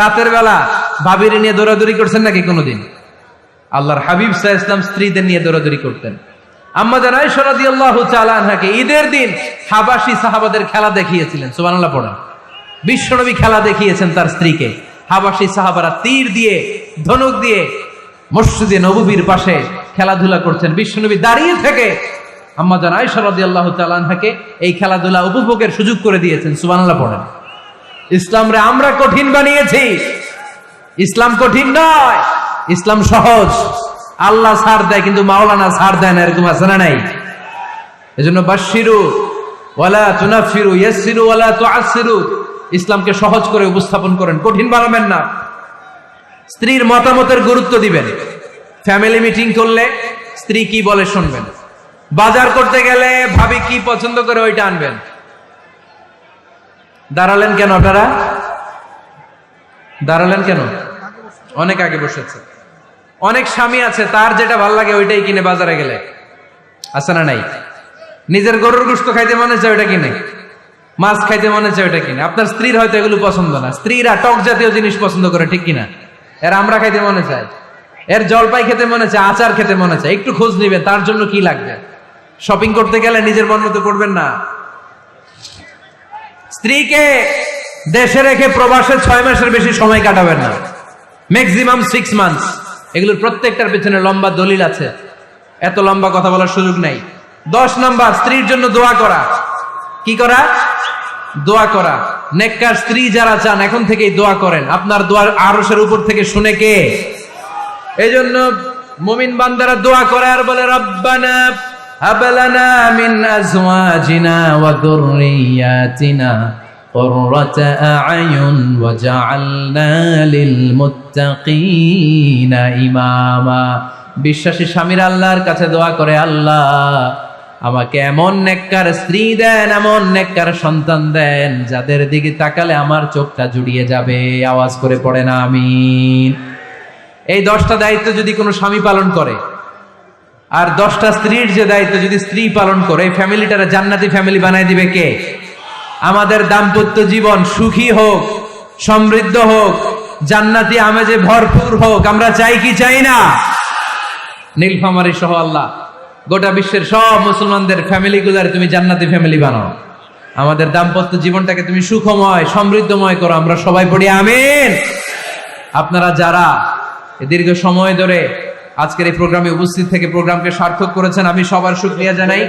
রাতের বেলা ভাবিরে নিয়ে দৌড়াদৌড়ি করছেন নাকি কোনোদিন? আল্লাহর হাবিব সাল্লাল্লাহু আলাইহি ওয়াসাল্লাম স্ত্রীদের নিয়ে দৌড়াদৌড়ি করতেন। আম্মা জান আয়েশা রাদিয়াল্লাহু তাআলা আনহাকে ঈদের দিন হাবাশি সাহাবাদের খেলা দেখিয়েছিলেন। সুবহানাল্লাহ পড়েন। বিশ্বনবী খেলা দেখিয়েছেন তার স্ত্রীকে। হাবাসী সাহাবারা তীর দিয়ে ধনুক দিয়ে মসজিদে নববীর পাশে খেলাধুলা করছেন। বিশ্বনবী দাঁড়িয়ে থেকে আম্মা জান আয়েশা রাদিয়াল্লাহু তাআলা আনহাকে এই খেলাধুলা উপভোগের সুযোগ করে দিয়েছেন। সুবহানাল্লাহ পড়েন। ইসলাম রে আমরা কঠিন বানিয়েছি, ইসলাম কঠিন নয়, ইসলাম সহজ। আল্লাহ ছাড় দেয় কিন্তু মাওলানা ছাড় দেয় না, এরকম আছে না নাই? এজন্য বাশশিরু ওয়ালা তুনাফিরু ইয়াসসিরু ওয়ালা তুআসসিরু, ইসলামকে সহজ করে উপস্থাপন করেন, কঠিন বানাবেন না। স্ত্রীর মতামতের গুরুত্ব দিবেন। ফ্যামিলি মিটিং করলে স্ত্রী কি বলে শুনবেন। বাজার করতে গেলে ভাবি কি পছন্দ করে ওইটা আনবেন। দাঁড়ালেন কেন আপনারা? দাঁড়ালেন কেন? অনেক আগে বসেছে। অনেক স্বামী আছে তার যেটা ভাল লাগে ওইটাই কিনে বাজারে গেলে, আছে না নাই? নিজের গরুর গোশত খাইতে মনে চায় ওইটা কিনে, মাছ খাইতে মনে চায় ওইটা কিনে। আপনার স্ত্রীর হয়তো এগুলো পছন্দ না। স্ত্রীরা টক জাতীয় জিনিস পছন্দ করে, ঠিক কিনা? এর আমরা খাইতে মনে চায়, এর জলপাই খেতে মনে চায়, আচার খেতে মনে চায়। একটু খোঁজ নিবে তার জন্য কি লাগবে। শপিং করতে গেলে নিজের মন মতো করবেন না। স্ত্রীকে দেশে রেখে প্রবাসে 6 মাসের বেশি সময় কাটাবেন না, ম্যাক্সিমাম 6 মান্থস। এগুলোর প্রত্যেকটার পেছনে লম্বা দলিল আছে, এত লম্বা কথা বলার সুযোগ নাই। 10 নাম্বার, স্ত্রীর জন্য দোয়া করা। কি করা? দোয়া করা। নেককার স্ত্রী যারা চান এখন থেকেই দোয়া করেন। আপনার দোয়ার আরশের উপর থেকে শুনে কে? এজন্য মুমিন বান্দারা দোয়া করে আর বলে, রব্বানা হাব লানা মিন আজওয়াজিনা ওয়া যুররিয়াতিনা কুররাতা আ'য়ুন ওয়াজআলনা লিল মুত্তাকিনা ইমামা। বিশ্বাসী স্বামীরা আল্লাহর কাছে দোয়া করে, আল্লাহ আমাকে এমন নেককার স্ত্রী দেন, এমন নেককার সন্তান দেন যাদের দিকে তাকালে আমার চোখটা জুড়িয়ে যাবে। আওয়াজ করে পড়ে না আমিন। এই 10টা দায়িত্ব যদি কোনো স্বামী পালন করে, আর 10টা স্ত্রীর যে দায়িত্ব যদি স্ত্রী পালন করে, এই ফ্যামিলিটারে জান্নাতি ফ্যামিলি বানায় দিবে কে? আমাদের দাম্পত্য জীবন সুখী হোক, সমৃদ্ধ হোক, জান্নাতি আমেজে ভরপুর হোক। আমরা চাই কি চাই না? নীলফামারী সহ আল্লাহ গোটা বিশ্বের সব মুসলমানদের ফ্যামিলিগুলার তুমি জান্নাতি ফ্যামিলি বানাও। আমাদের দাম্পত্য জীবনটাকে তুমি সুখময় সমৃদ্ধময় করো। আমরা সবাই পড়ি আমিন। আপনারা যারা দীর্ঘ সময় ধরে আজকের এই প্রোগ্রামে উপস্থিত থেকে প্রোগ্রামকে সার্থক করেছেন, আমি সবার শুকরিয়া জানাই।